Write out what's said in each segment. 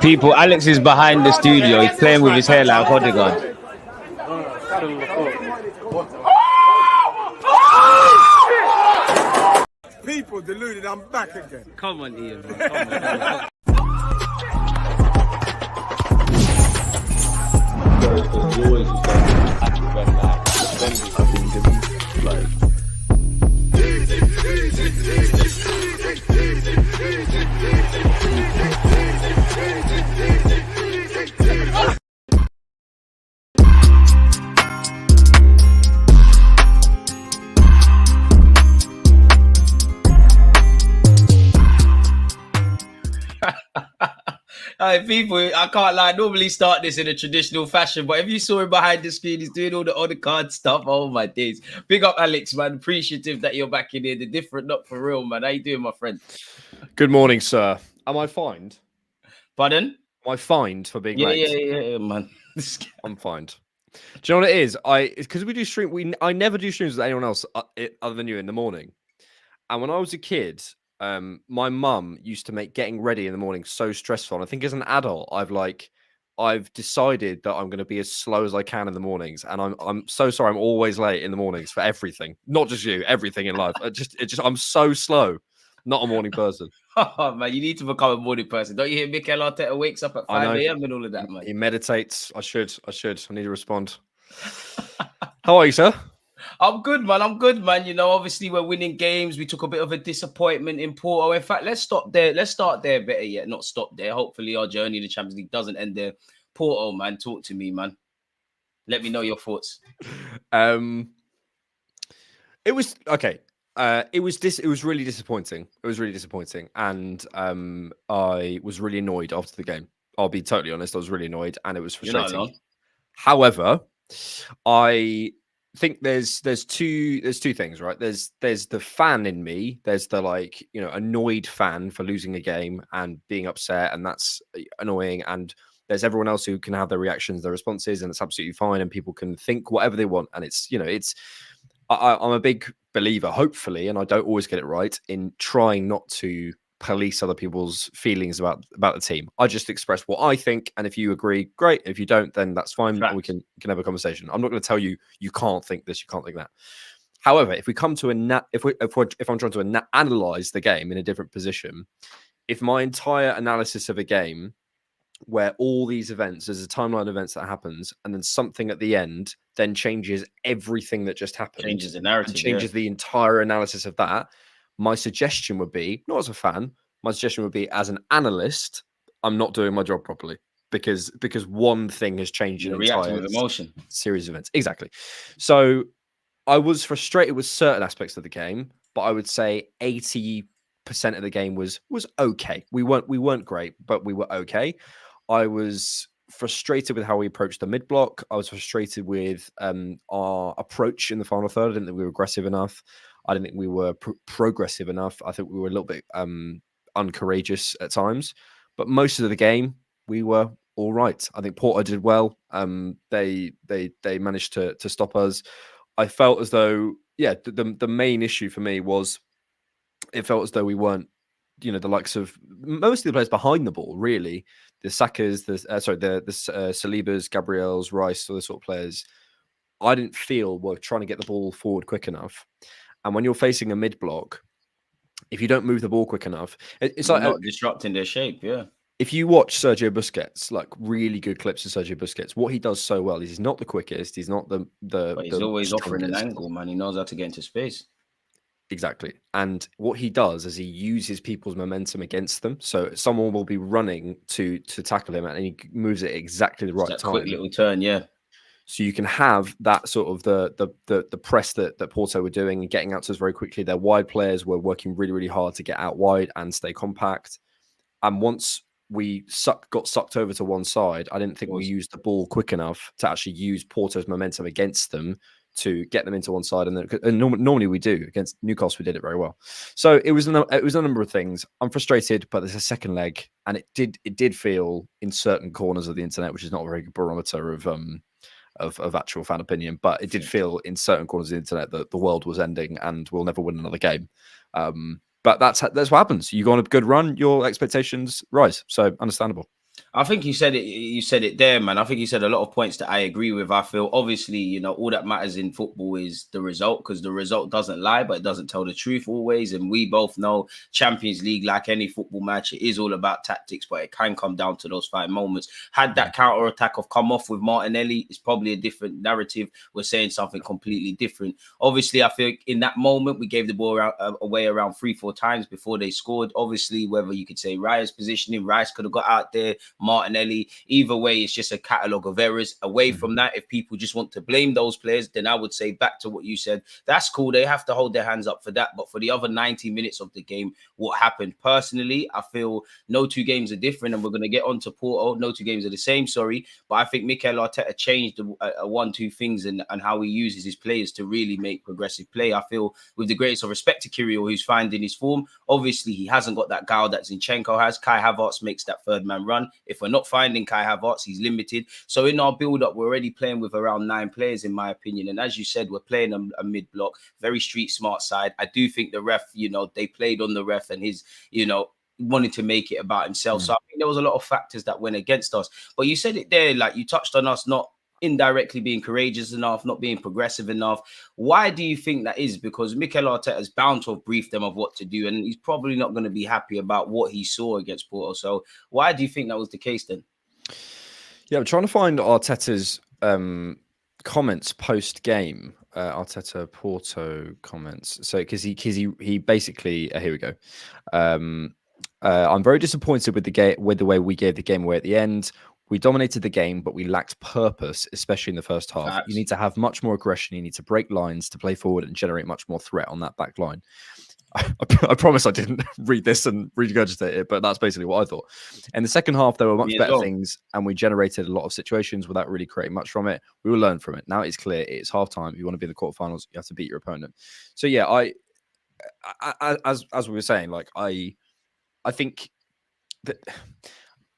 People, Alex is behind the studio. He's playing with his hair like Odegaard. People, deluded, I'm back again. Come on, Ian. Come on. Alright, people, I can't lie. I normally start this in a traditional fashion, but if you saw him behind the screen, he's doing all the on the card stuff. Oh my days. Big up, Alex, man. Appreciative that you're back in here. The different, not for real, man. How you doing, my friend? Good morning, sir. Am I fined? Pardon? Am I fined for being late? Yeah, man. I'm fined. Do you know what it is? Because we do stream. I never do streams with anyone else other than you in the morning. And when I was a kid, my mum used to make getting ready in the morning so stressful. And I think as an adult, I've decided that I'm going to be as slow as I can in the mornings. And I'm so sorry. I'm always late in the mornings for everything, not just you, everything in life. I'm so slow. Not a morning person. Oh, man, you need to become a morning person. Don't you hear Mikel Arteta wakes up at 5 a.m. and all of that, man? He meditates. I should. I need to respond. How are you, sir? I'm good, man. You know, obviously we're winning games. We took a bit of a disappointment in Porto. In fact, let's stop there. Let's start there better yet. Not stop there. Hopefully our journey to Champions League doesn't end there. Porto, man, talk to me, man. Let me know your thoughts. It was okay. It was really disappointing. And I was really annoyed after the game. I'll be totally honest. I was really annoyed, and it was frustrating. However, I think there's two things, right? There's the fan in me. There's the annoyed fan for losing a game and being upset, and that's annoying. And there's everyone else who can have their reactions, their responses, and it's absolutely fine. And people can think whatever they want, and I'm a big believer, hopefully, and I don't always get it right, in trying not to police other people's feelings about the team. I just express what I think, and if you agree, great. If you don't, then that's fine. We can have a conversation. I'm not going to tell you can't think this, you can't think that. However, if we come to if I'm trying to analyze the game in a different position, if my entire analysis of a game, where all these events, there's a timeline of events that happens, and then something at the end then changes everything that just happened. Changes the narrative. Changes the entire analysis of that. My suggestion would be, not as a fan, my suggestion would be as an analyst, I'm not doing my job properly because one thing has changed an entire emotion series of events. Exactly. So I was frustrated with certain aspects of the game, but I would say 80% of the game was okay. We weren't great, but we were okay. I was frustrated with how we approached the mid block. I was frustrated with our approach in the final third. I didn't think we were aggressive enough. I didn't think we were progressive enough. I think we were a little bit uncourageous at times. But most of the game, we were all right. I think Porto did well. They managed to stop us. I felt as though, the main issue for me was it felt as though we weren't, the likes of most of the players behind the ball, really. The Sakas, the Salibas, Gabriels, Rice, all those sort of players, I didn't feel were trying to get the ball forward quick enough. And when you're facing a mid block, if you don't move the ball quick enough, it's like not disrupting their shape. Yeah. If you watch Sergio Busquets, like really good clips of Sergio Busquets, what he does so well is he's not the quickest. He's not the. But he's always offering an angle, man. He knows how to get into space. Exactly. And what he does is he uses people's momentum against them. So someone will be running to tackle him, and he moves it exactly the right time. Quick little turn, yeah. So you can have that sort of the press that Porto were doing and getting out to us very quickly. Their wide players were working really, really hard to get out wide and stay compact. And once we got sucked over to one side, I didn't think we used the ball quick enough to actually use Porto's momentum against them to get them into one side. And normally we do. Against Newcastle, we did it very well. So it was a number of things. I'm frustrated, but there's a second leg, and it did feel in certain corners of the internet, which is not a very good barometer of actual fan opinion, but it did feel in certain corners of the internet that the world was ending and we'll never win another game. But that's what happens. You go on a good run, your expectations rise. So understandable. I think you said it. You said it there, man. I think you said a lot of points that I agree with. I feel obviously, all that matters in football is the result, because the result doesn't lie, but it doesn't tell the truth always. And we both know Champions League, like any football match, it is all about tactics, but it can come down to those 5 moments. Had that counter attack have come off with Martinelli, it's probably a different narrative. We're saying something completely different. Obviously, I feel we in that moment, we gave the ball away around 3-4 times before they scored. Obviously, whether you could say Raya's positioning, Rice could have got out there, Martinelli. Either way, it's just a catalogue of errors. Away from that, if people just want to blame those players, then I would say back to what you said. That's cool. They have to hold their hands up for that. But for the other 90 minutes of the game, what happened? Personally, I feel no 2 games are different, and we're going to get on to Porto. No 2 games are the same, sorry. But I think Mikel Arteta changed 1-2 things and how he uses his players to really make progressive play. I feel, with the greatest of respect to Kirill, who's finding his form, obviously he hasn't got that guile that Zinchenko has. Kai Havertz makes that 3rd man run. If we're not finding Kai Havertz, he's limited. So in our build-up, we're already playing with around 9 players, in my opinion. And as you said, we're playing a mid-block, very street smart side. I do think the ref, they played on the ref and his, wanted to make it about himself. So I think there was a lot of factors that went against us. But you said it there, like you touched on us not indirectly being courageous enough, not being progressive enough. Why do you think that is? Because Mikel Arteta is bound to have briefed them of what to do, and he's probably not going to be happy about what he saw against Porto. So why do you think that was the case then? Yeah, I'm trying to find Arteta's comments post game. Arteta Porto comments. So because he basically here we go. I'm very disappointed with the way we gave the game away at the end. We dominated the game, but we lacked purpose, especially in the first half. Facts. You need to have much more aggression. You need to break lines to play forward and generate much more threat on that back line. I promise I didn't read this and regurgitate it, but that's basically what I thought. In the second half, there were much better things, and we generated a lot of situations without really creating much from it. We will learn from it. Now it's clear it's halftime. If you want to be in the quarterfinals, you have to beat your opponent. So yeah, as we were saying, like I think that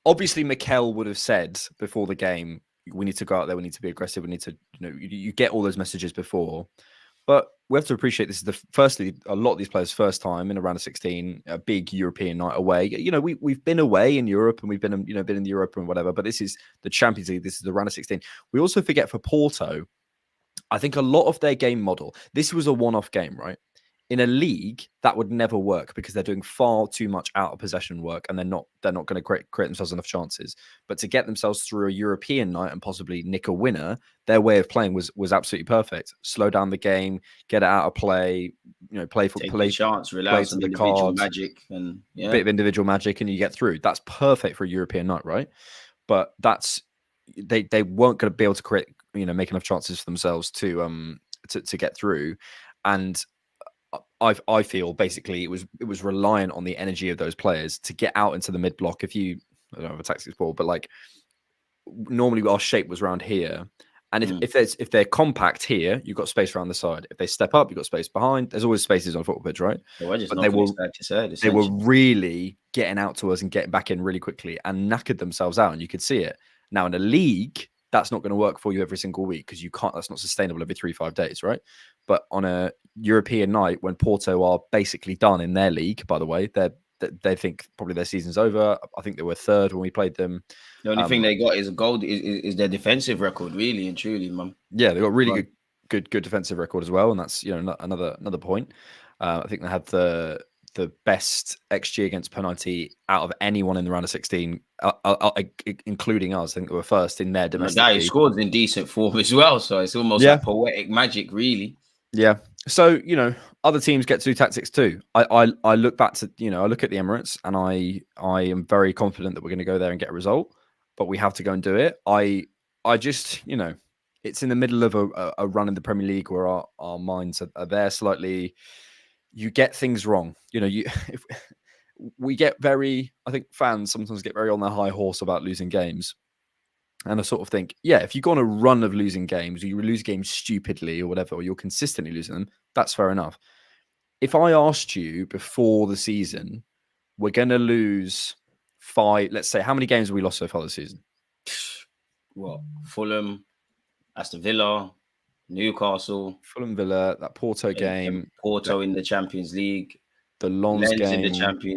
obviously Mikel would have said before the game, we need to go out there, we need to be aggressive, we need to, you get all those messages before. But we have to appreciate this is firstly, a lot of these players' first time in a round of 16, a big European night away. We've been away in Europe and we've been in Europe and whatever, but this is the Champions League. This is the round of 16. We also forget for Porto, I think a lot of their game model, this was a one-off game, right? In a league, that would never work because they're doing far too much out of possession work and they're not going to create themselves enough chances. But to get themselves through a European night and possibly nick a winner, their way of playing was absolutely perfect. Slow down the game, get it out of play, play for play chance, rely on some individual magic and a bit of individual magic, and you get through. That's perfect for a European night, right? But they weren't going to be able to create, make enough chances for themselves to get through. And I feel basically it was reliant on the energy of those players to get out into the mid block. I don't have a tactics ball, but like normally our shape was around here, and if they're compact here, you've got space around the side. If they step up, you've got space behind. There's always spaces on a football pitch, right? But they were really getting out to us and getting back in really quickly and knackered themselves out, and you could see it. Now in a league, that's not going to work for you every single week because you can't. That's not sustainable every 3-5 days, right? But on a European night when Porto are basically done in their league, by the way, they think probably their season's over. I think they were 3rd when we played them. The only thing they got is a goal. Is their defensive record, really and truly, man. Yeah, they got really good defensive record as well, and that's another point. I think they had the best XG against penalty out of anyone in the round of 16, including us. I think they were first in their domestic. He scored in decent form as well, so it's almost like poetic magic, really. Yeah. So other teams get to do tactics too. I look back to I look at the Emirates and I am very confident that we're going to go there and get a result, but we have to go and do it. I just it's in the middle of a run in the Premier League where our minds are there slightly. You get things wrong. If we get I think fans sometimes get very on their high horse about losing games. And I sort of think, if you go on a run of losing games, or you lose games stupidly or whatever, or you're consistently losing them, that's fair enough. If I asked you before the season, we're going to lose 5, let's say, how many games have we lost so far this season? What? Fulham, Aston Villa, Newcastle. Fulham, Villa, that Porto game. Porto in the Champions League. The Lens game.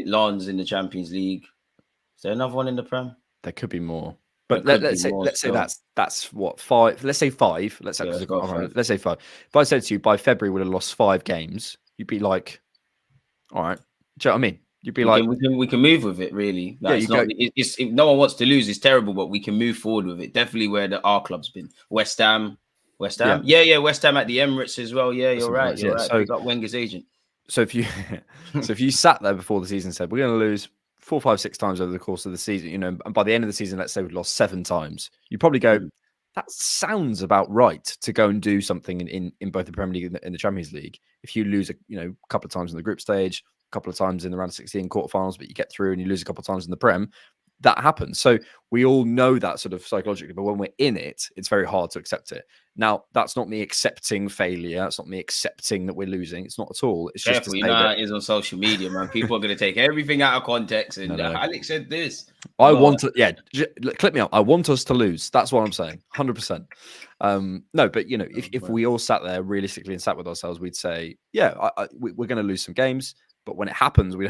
Lens in the Champions League. Is there another one in the Prem? There could be more. But There could let's be say more let's say still. that's what 5. Let's say 5. Let's say, Yeah, 'cause go I can't for remember. it. Let's say 5. If I said to you by February we'd have lost 5 games, you'd be like, all right. Do you know what I mean? You'd be like, We can move with it really. yeah, Like, you it's not. go, It's if no one wants to lose, it's terrible, but we can move forward with it. Definitely where our club's been. West Ham. yeah, Yeah. West Ham at the Emirates as well. Yeah, you're something right. like that. You're Yeah. right. So Pick up Wenger's agent. if you so if you sat there before the season and said we're going to lose 4, 5, 6 times over the course of the season, you know, and by the end of the season, let's say we've lost 7 times, you probably go, that sounds about right to go and do something in both the Premier League and in the Champions League. If you lose a couple of times in the group stage, a couple of times in the round of 16 quarterfinals, but you get through and you lose a couple of times in the Prem, that happens. So we all know that sort of psychologically, but when we're in it, it's very hard to accept it. Now, that's not me accepting failure. It's not me accepting that we're losing. It's not at all. It's just to Careful, say you know how that it is on social media, man. People are going to take everything out of context. And no. Alex said this. I want to, clip me up. I want us to lose. That's what I'm saying. 100%. No, but if we all sat there realistically and sat with ourselves, we'd say, yeah, we're going to lose some games, but when it happens, we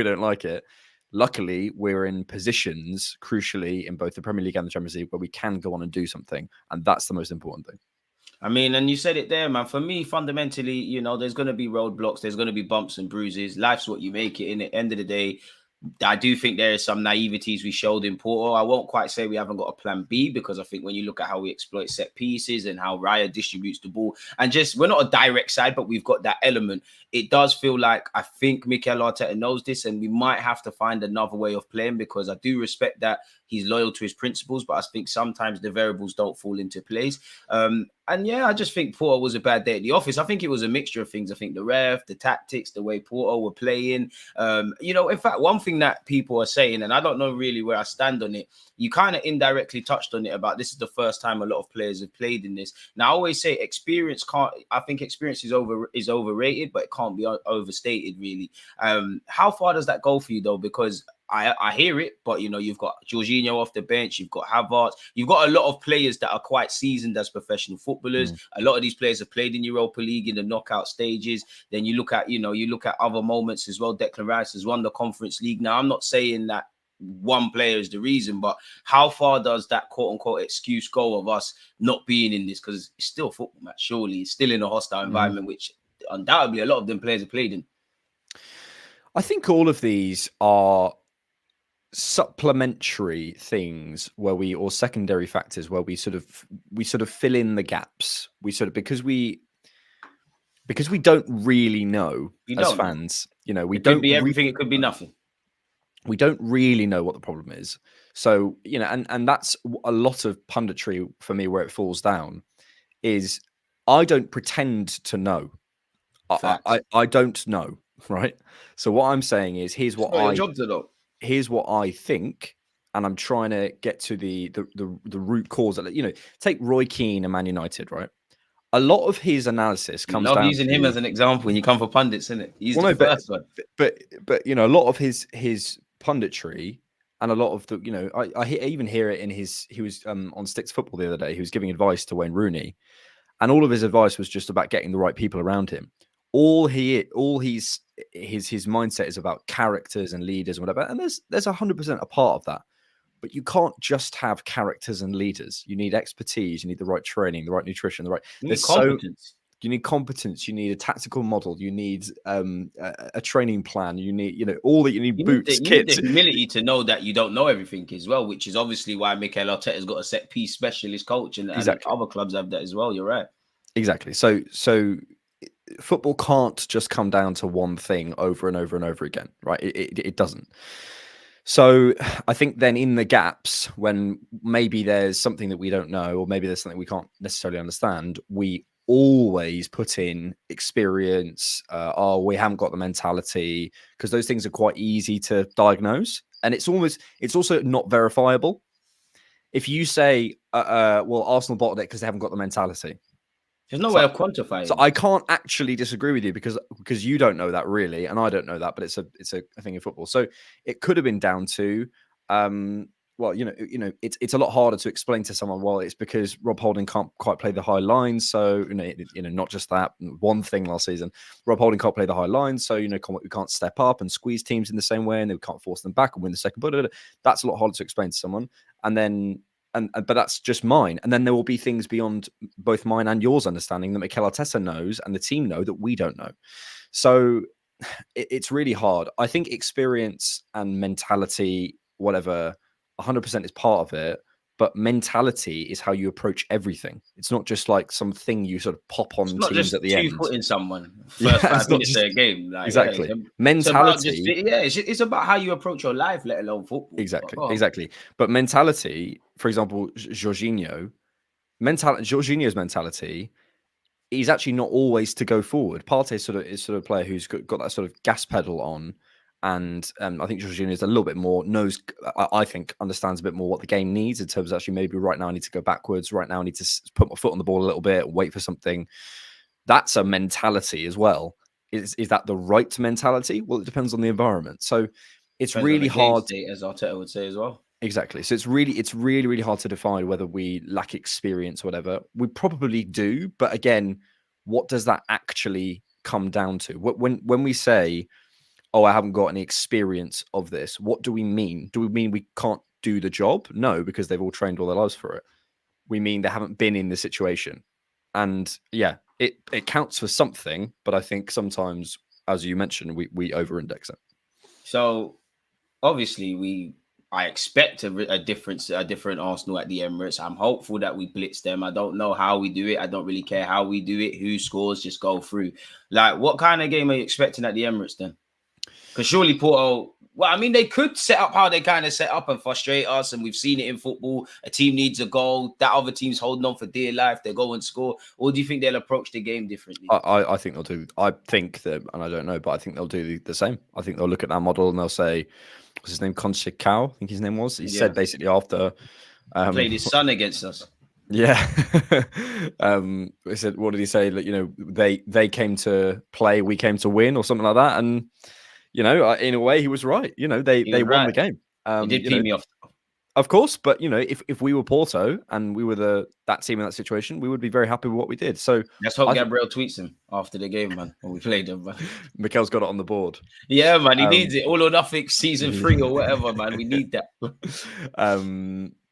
don't like it. Luckily, we're in positions, crucially, in both the Premier League and the Champions League, where we can go on and do something, and that's the most important thing. I mean, and you said it there, man. For me, fundamentally, there's going to be roadblocks. There's going to be bumps and bruises. Life's what you make it. In the end of the day, I do think there is some naiveties we showed in Porto. I won't quite say we haven't got a plan B, because I think when you look at how we exploit set pieces and how Raya distributes the ball, and just we're not a direct side, but we've got that element. It does feel like, I think Mikel Arteta knows this, and we might have to find another way of playing, because I do respect that he's loyal to his principles, but I think sometimes the variables don't fall into place. And yeah, I just think Porto was a bad day at the office. I think it was a mixture of things. I think the ref, the tactics, the way Porto were playing. In fact, one thing that people are saying, and I don't know really where I stand on it, you kind of indirectly touched on it about this is the first time a lot of players have played in this. Now, I always say experience I think experience is overrated, but it can't be overstated, really. How far does that go for you, though? Because I hear it, but you've got Jorginho off the bench, you've got Havertz, you've got a lot of players that are quite seasoned as professional footballers. A lot of these players have played in Europa League in the knockout stages. Then you look at other moments as well. Declan Rice has won the Conference League. Now, I'm not saying that one player is the reason, but how far does that quote unquote excuse go of us not being in this? Because it's still a football match, surely. It's still in a hostile environment, which undoubtedly a lot of them players have played in. I think all of these are supplementary things or secondary factors where we sort of fill in the gaps. Because we don't really know as fans, we don't could be everything, it could be nothing. We don't really know what the problem is. So, and that's a lot of punditry for me where it falls down is I don't pretend to know. I don't know, right? So what I'm saying is here's what I think, and I'm trying to get to the root cause. Take Roy Keane and Man United, right? A lot of his analysis comes down using him as an example when you come for pundits, isn't it? He's the first one. But a lot of his punditry and a lot of the I even hear it in he was on Sticks Football the other day. He was giving advice to Wayne Rooney, and all of his advice was just about getting the right people around him. His mindset is about characters and leaders and whatever, and there's 100% a part of that. But you can't just have characters and leaders. You need expertise. You need the right training, the right nutrition, You need competence. You need competence. You need a tactical model. You need a training plan. You need, all that you need. Boots, kit. You need the humility to know that you don't know everything as well, which is obviously why Mikel Arteta's got a set piece specialist coach, and other clubs have that as well. You're right. Exactly. So football can't just come down to one thing over and over and over again, right? It doesn't. So I think then in the gaps, when maybe there's something that we don't know, or maybe there's something we can't necessarily understand, we always put in experience. We haven't got the mentality, because those things are quite easy to diagnose, and it's also not verifiable. If you say, well, Arsenal bottled it because they haven't got the mentality. There's no way of quantifying. So I can't actually disagree with you because you don't know that really, and I don't know that, but it's a thing in football. So it could have been down to well, it's a lot harder to explain to someone. Well, it's because Rob Holding can't quite play the high lines. So, not just that one thing last season, Rob Holding can't play the high lines. So, we can't step up and squeeze teams in the same way, and we can't force them back and win the second. But that's a lot harder to explain to someone. And then, but that's just mine. And then there will be things beyond both mine and yours understanding that Mikel Arteta knows and the team know that we don't know. So it's really hard. I think experience and mentality, whatever, 100% is part of it, but mentality is how you approach everything. It's not just like something you sort of pop on teams at the end. Two-footing someone first 5 minutes of a game. Like, exactly. Yeah, mentality. It's about how you approach your life, let alone football. Exactly. But mentality, for example, Jorginho's mentality is actually not always to go forward. Partey is sort of a player who's got that sort of gas pedal on. And I think Jorginho is a little bit more I think understands a bit more what the game needs in terms of actually maybe right now I need to go backwards. Right now I need to put my foot on the ball a little bit, wait for something. That's a mentality as well. Is that the right mentality? Well, it depends on the environment. So it's really hard, as Arteta would say as well. Exactly. So it's really hard to define whether we lack experience or whatever. We probably do, but again, what does that actually come down to? When we say, oh, I haven't got any experience of this, what do we mean? Do we mean we can't do the job? No, because they've all trained all their lives for it. We mean they haven't been in the situation. And yeah, it counts for something, but I think sometimes, as you mentioned, we over-index it. So obviously I expect a different Arsenal at the Emirates. I'm hopeful that we blitz them. I don't know how we do it. I don't really care how we do it. Who scores, just go through. Like, what kind of game are you expecting at the Emirates then? Because surely Porto, well, I mean, they could set up how they kind of set up and frustrate us. And we've seen it in football. A team needs a goal. That other team's holding on for dear life. They go and score. Or do you think they'll approach the game differently? I think they'll do. I think that, and I don't know, but I think they'll do the same. I think they'll look at that model and they'll say, what's his name? Conceição, I think his name was. He said basically after... played his son against us. Yeah. He said, what did he say? Like, they came to play, we came to win or something like that. And... in a way, he was right. They won the game. He did pee me off. Of course, but if we were Porto and we were that team in that situation, we would be very happy with what we did. So let's hope Gabriel tweets him after the game, man, when we played him. Man. Mikel's got it on the board. Yeah, man, he needs it. All or nothing, season 3 or whatever, man. We need that.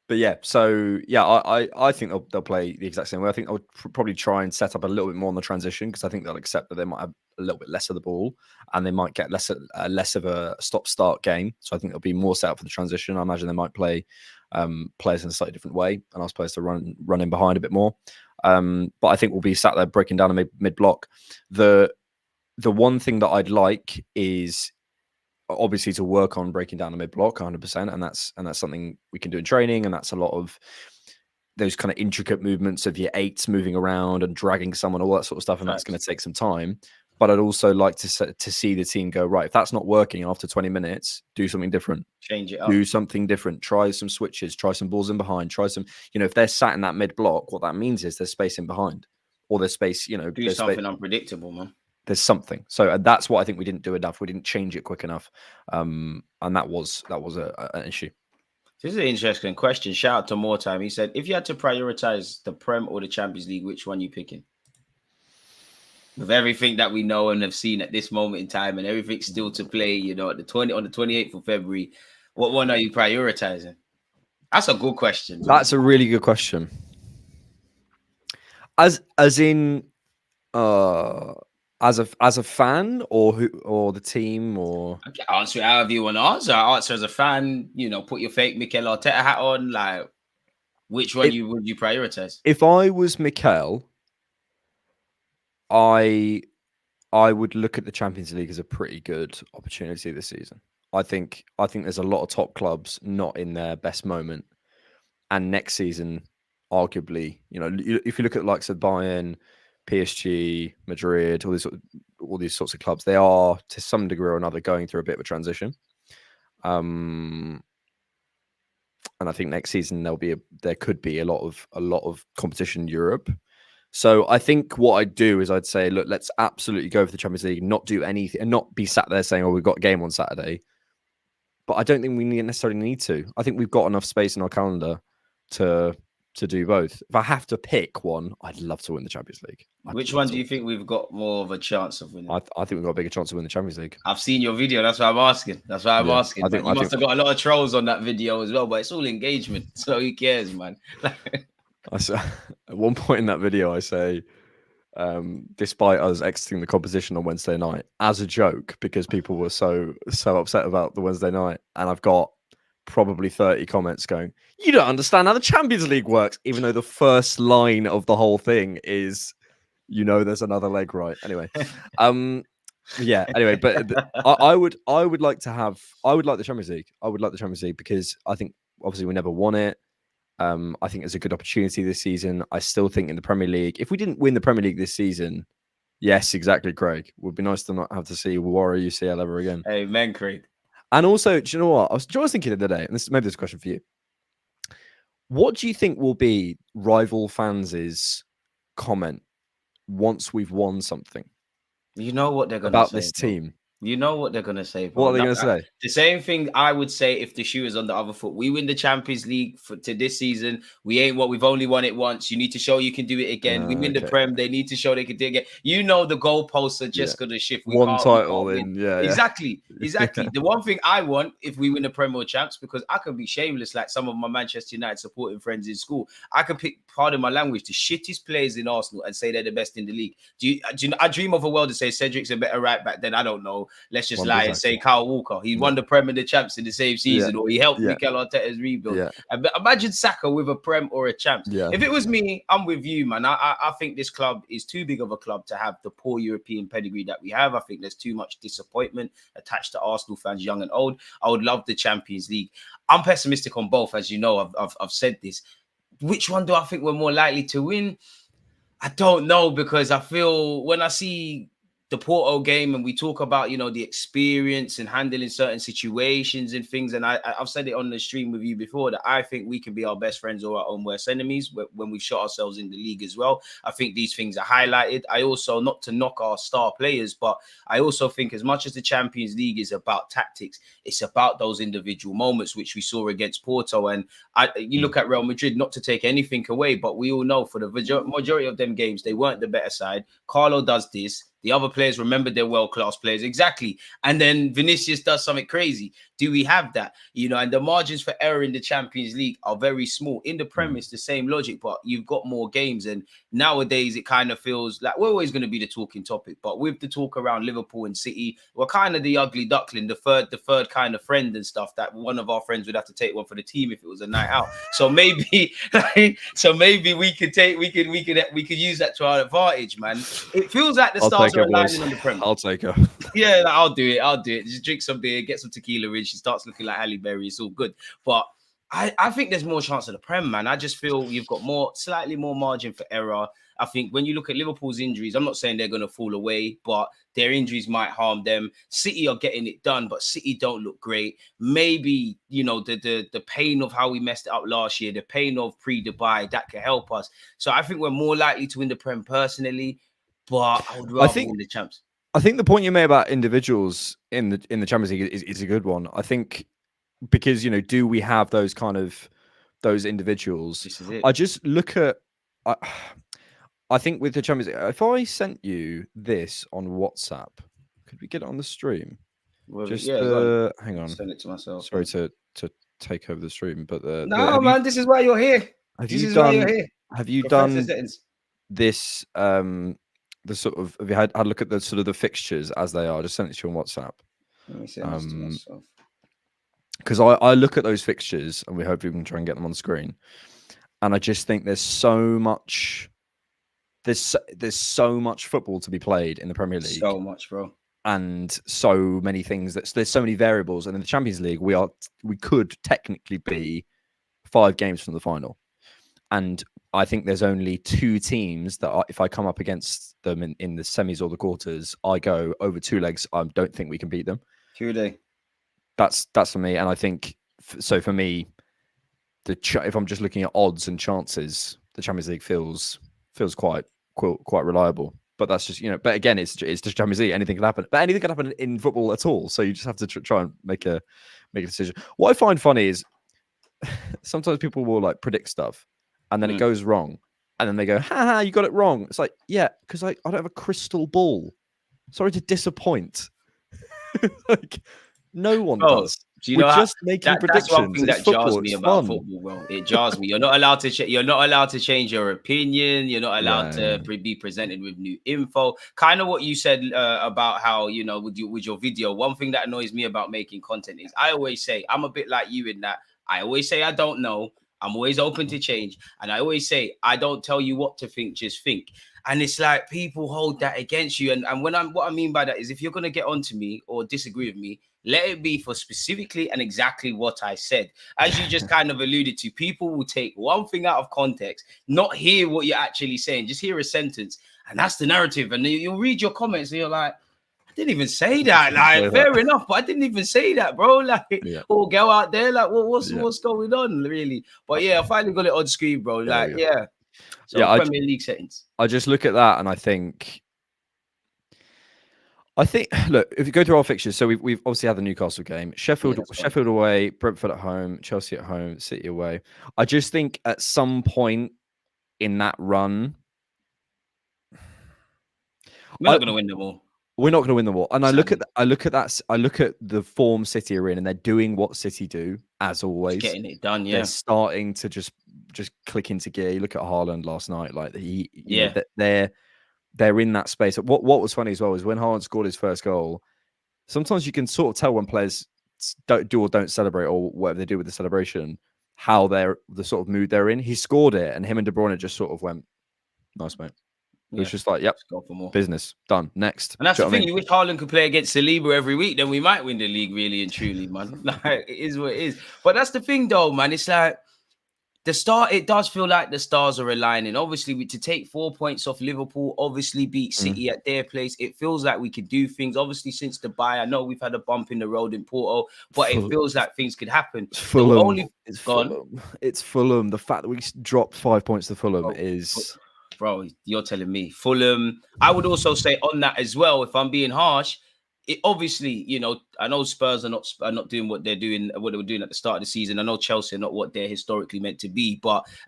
But yeah, so yeah, I think they'll play the exact same way. I think they'll probably try and set up a little bit more on the transition because I think they'll accept that they might have a little bit less of the ball and they might get less of a stop-start game. So I think they'll be more set up for the transition. I imagine they might play players in a slightly different way and ask players to run in behind a bit more. But I think we'll be sat there breaking down a mid-block. The one thing that I'd like is obviously to work on breaking down a mid-block 100%, and that's something we can do in training, and that's a lot of those kind of intricate movements of your eights moving around and dragging someone, all that sort of stuff, and that's going to take some time. But I'd also like to see the team go, right, if that's not working after 20 minutes, do something different. Change it up. Do something different. Try some switches. Try some balls in behind. Try some, if they're sat in that mid-block, what that means is there's space in behind. Or there's space, do something unpredictable, man. There's something. So that's what I think we didn't do enough. We didn't change it quick enough. And that was an issue. This is an interesting question. Shout out to More Time. He said, if you had to prioritize the Prem or the Champions League, which one are you picking? With everything that we know and have seen at this moment in time and everything still to play, on the 28th of February, what one are you prioritizing? That's a good question. That's a really good question. As in as a fan or the team or I can answer it however you want to answer. I answer as a fan, put your fake Mikel Arteta hat on. Like, which one would you prioritize? If I was Mikel, I would look at the Champions League as a pretty good opportunity this season. I think there's a lot of top clubs not in their best moment, and next season, arguably, if you look at the likes of Bayern, PSG, Madrid, all these sorts of clubs, they are to some degree or another going through a bit of a transition. And I think next season there could be a lot of competition in Europe. So I think what I'd do is I'd say, look, let's absolutely go for the Champions League, not do anything, and not be sat there saying, "Oh, we've got a game on Saturday." but I don't think we necessarily need to. I think we've got enough space in our calendar to do both. If I have to pick one, I'd love to win the Champions League. Which one do you think we've got more of a chance of winning? I think we've got a bigger chance to win the Champions League. I've seen your video. That's why I'm asking. I think You must have got a lot of trolls on that video as well, but it's all engagement. So who cares, man? I say, at one point in that video, I say, despite us exiting the competition on Wednesday night as a joke, because people were so upset about the Wednesday night, and I've got probably 30 comments going, "You don't understand how the Champions League works," even though the first line of the whole thing is, there's another leg, right? Anyway, yeah. Anyway, but I would like the Champions League. I would like the Champions League because I think obviously we never won it. I think it's a good opportunity this season. I still think in the Premier League, if we didn't win the Premier League this season, yes, exactly, Craig, would be nice to not have to see Warrior UCL ever again. Amen, Craig. And also, do you know what? I was thinking the other day, and maybe this is a question for you. What do you think will be rival fans' comment once we've won something? You know what they're going to say about this team. You know what they're going to say. Bro. What are they going to say? The same thing I would say if the shoe is on the other foot. We win the Champions League to this season. We've only won it once. You need to show you can do it again. We win the Prem. They need to show they can do it again. The goalposts are just going to shift. One title in. Yeah. Exactly. The one thing I want if we win the Premier Champs, because I can be shameless like some of my Manchester United supporting friends in school. I can pick, pardon my language, the shittest players in Arsenal and say they're the best in the league. I dream of a world to say Cedric's a better right back than, I don't know, let's just lie and say Kyle Walker. He won the Prem and the Champs in the same season, or he helped Mikel Arteta's rebuild. Imagine Saka with a Prem or a Champs. If it was me, I'm with you, man. I think this club is too big of a club to have the poor European pedigree that we have. I think there's too much disappointment attached to Arsenal fans, young and old. I would love the Champions League. I'm pessimistic on both, as you know. I've said this. Which one do I think we're more likely to win? I don't know, because I feel when I see the Porto game and we talk about, the experience and handling certain situations and things. And I've said it on the stream with you before that I think we can be our best friends or our own worst enemies when we've shot ourselves in the league as well. I think these things are highlighted. I also, not to knock our star players, but I also think as much as the Champions League is about tactics, it's about those individual moments, which we saw against Porto. And you look at Real Madrid, not to take anything away, but we all know for the majority of them games, they weren't the better side. Carlo does this. The other players remember they're world-class players. Exactly. And then Vinicius does something crazy. Do we have that? And the margins for error in the Champions League are very small. In the Premier, it's the same logic, but you've got more games. And nowadays, it kind of feels like we're always going to be the talking topic. But with the talk around Liverpool and City, we're kind of the ugly duckling, the third kind of friend and stuff that one of our friends would have to take one for the team if it was a night out. So maybe, we could use that to our advantage, man. It feels like the stars are aligning on the Premier. I'll take her. Yeah, I'll do it. Just drink some beer, get some tequila in. She starts looking like Halle Berry. It's all good. But I think there's more chance of the Prem, man. I just feel you've got slightly more margin for error. I think when you look at Liverpool's injuries, I'm not saying they're going to fall away, but their injuries might harm them. City are getting it done, but City don't look great. Maybe, the pain of how we messed it up last year, the pain of pre-Dubai, that could help us. So I think we're more likely to win the Prem personally, but I would rather win the Champs. I think the point you made about individuals in the Champions League is a good one. I think because, do we have those individuals? This is it. I just look at, I think with the Champions League, if I sent you this on WhatsApp, could we get it on the stream? Well, hang on. Send it to myself. Sorry to take over the stream, but this is why you're here. Have you done this? The sort of, have you had a look at the sort of the fixtures as they are? Just send it to you on WhatsApp. Let me send this to myself. Because I look at those fixtures and we hope we can try and get them on the screen. And I just think there's so much football to be played in the Premier League. So much, bro. And so many things there's so many variables. And in the Champions League, we could technically be 5 games from the final. And I think there's only 2 teams that if I come up against them in the semis or the quarters, I go over 2 legs. I don't think we can beat them. 2 day. That's for me. And I think, so for me, if I'm just looking at odds and chances, the Champions League feels quite reliable. But that's just, but again, it's just Champions League. Anything can happen. But anything can happen in football at all. So you just have to try and make a decision. What I find funny is sometimes people will like predict stuff and then it goes wrong. And then they go, ha, you got it wrong. It's like, yeah, because I don't have a crystal ball. Sorry to disappoint. Like, no one does. Do you We're know just making predictions. That's one thing that jars football. me It's about fun. football, bro. It jars me. You're not allowed to. You're not allowed to change your opinion. You're not allowed to be presented with new info. Kind of what you said about how with your video. One thing that annoys me about making content is I always say I'm a bit like you in that I always say I don't know. I'm always open to change, and I always say I don't tell you what to think, just think. And it's like people hold that against you. And what I mean by that is if you're gonna get onto me or disagree with me, let it be for specifically and exactly what I said. As you just kind of alluded to, people will take one thing out of context, not hear what you're actually saying, just hear a sentence, and that's the narrative. And you'll read your comments and you're like, I didn't even say that. Like, fair enough, but I didn't even say that, bro. Like, or go out there, like, what's going on, really? But yeah, I finally got it on screen, bro. Like, So Premier League settings. I just look at that and I think, look, if you go through our fixtures, so we've obviously had the Newcastle game, Sheffield away, Brentford at home, Chelsea at home, City away. I just think at some point in that run, we're not going to win them all. We're not going to win them all. And I look at the form City are in, and they're doing what City do as always. Just getting it done, yeah. They're starting to just click into gear. You look at Haaland last night, like they're in that space. What was funny as well is when Haaland scored his first goal. Sometimes you can sort of tell when players don't celebrate or whatever they do with the celebration, how the sort of mood they're in. He scored it, and him and De Bruyne just sort of went, "Nice, mate." It was just like, yep, go for more. Business done. Next. And that's the thing. You wish Haaland could play against Saliba every week, then we might win the league, really and truly, man. Like, it is what it is. But that's the thing, though, man. It's like it does feel like the stars are aligning. Obviously, to take 4 points off Liverpool, obviously beat City at their place, it feels like we could do things. Obviously, since the bye, I know we've had a bump in the road in Porto, but it feels like things could happen. It's Fulham. It's Fulham. The fact that we dropped 5 points to Fulham is... Bro, you're telling me. Fulham. I would also say on that as well, if I'm being harsh, it obviously, I know Spurs are not doing what they were doing at the start of the season. I know Chelsea are not what they're historically meant to be,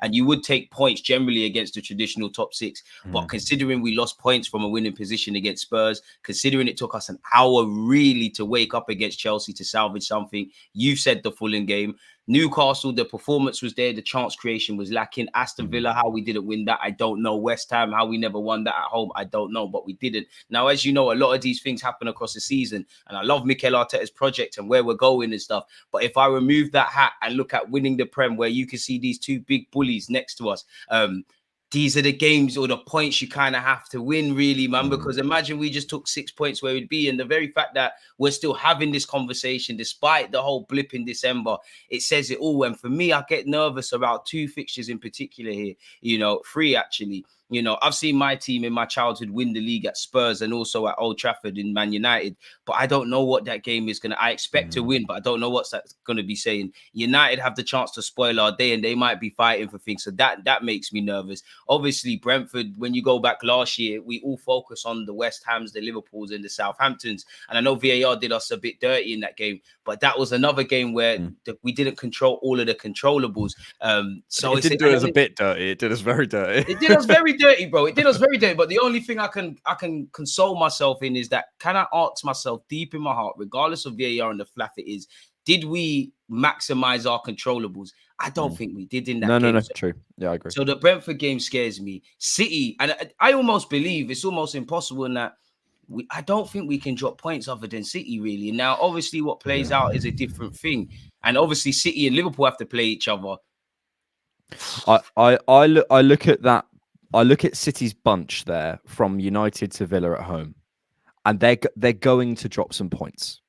and you would take points generally against the traditional top six. But considering we lost points from a winning position against Spurs, considering it took us an hour really to wake up against Chelsea to salvage something, you've said the Fulham game. Newcastle, the performance was there. The chance creation was lacking. Aston Villa, how we didn't win that, I don't know. West Ham, how we never won that at home, I don't know, but we didn't. Now, as you know, a lot of these things happen across the season, and I love Mikel Arteta's project and where we're going and stuff. But if I remove that hat and look at winning the Prem, where you can see these two big bullies next to us, these are the games or the points you kind of have to win, really, man, because imagine we just took 6 points where we'd be. And the very fact that we're still having this conversation, despite the whole blip in December, it says it all. And for me, I get nervous about two fixtures in particular here, three actually. I've seen my team in my childhood win the league at Spurs and also at Old Trafford in Man United, but I don't know what that game is going to... I expect to win, but I don't know what's that's going to be saying. United have the chance to spoil our day and they might be fighting for things. So that makes me nervous. Obviously, Brentford, when you go back last year, we all focus on the West Hams, the Liverpools and the Southamptons. And I know VAR did us a bit dirty in that game, but that was another game where we didn't control all of the controllables. So it didn't do us a bit dirty. It did us very dirty. It did us very dirty, bro. It did us very dirty. But the only thing I can console myself in is that, can I ask myself deep in my heart, regardless of VAR and the flaff it is, did we maximize our controllables? I don't think we did in that game. No, true. Yeah, I agree. So the Brentford game scares me. City, and I almost believe it's almost impossible in that I don't think we can drop points other than City, really. Now, obviously, what plays out is a different thing. And obviously, City and Liverpool have to play each other. I look at that. I look at City's bunch there from United to Villa at home, and they're going to drop some points.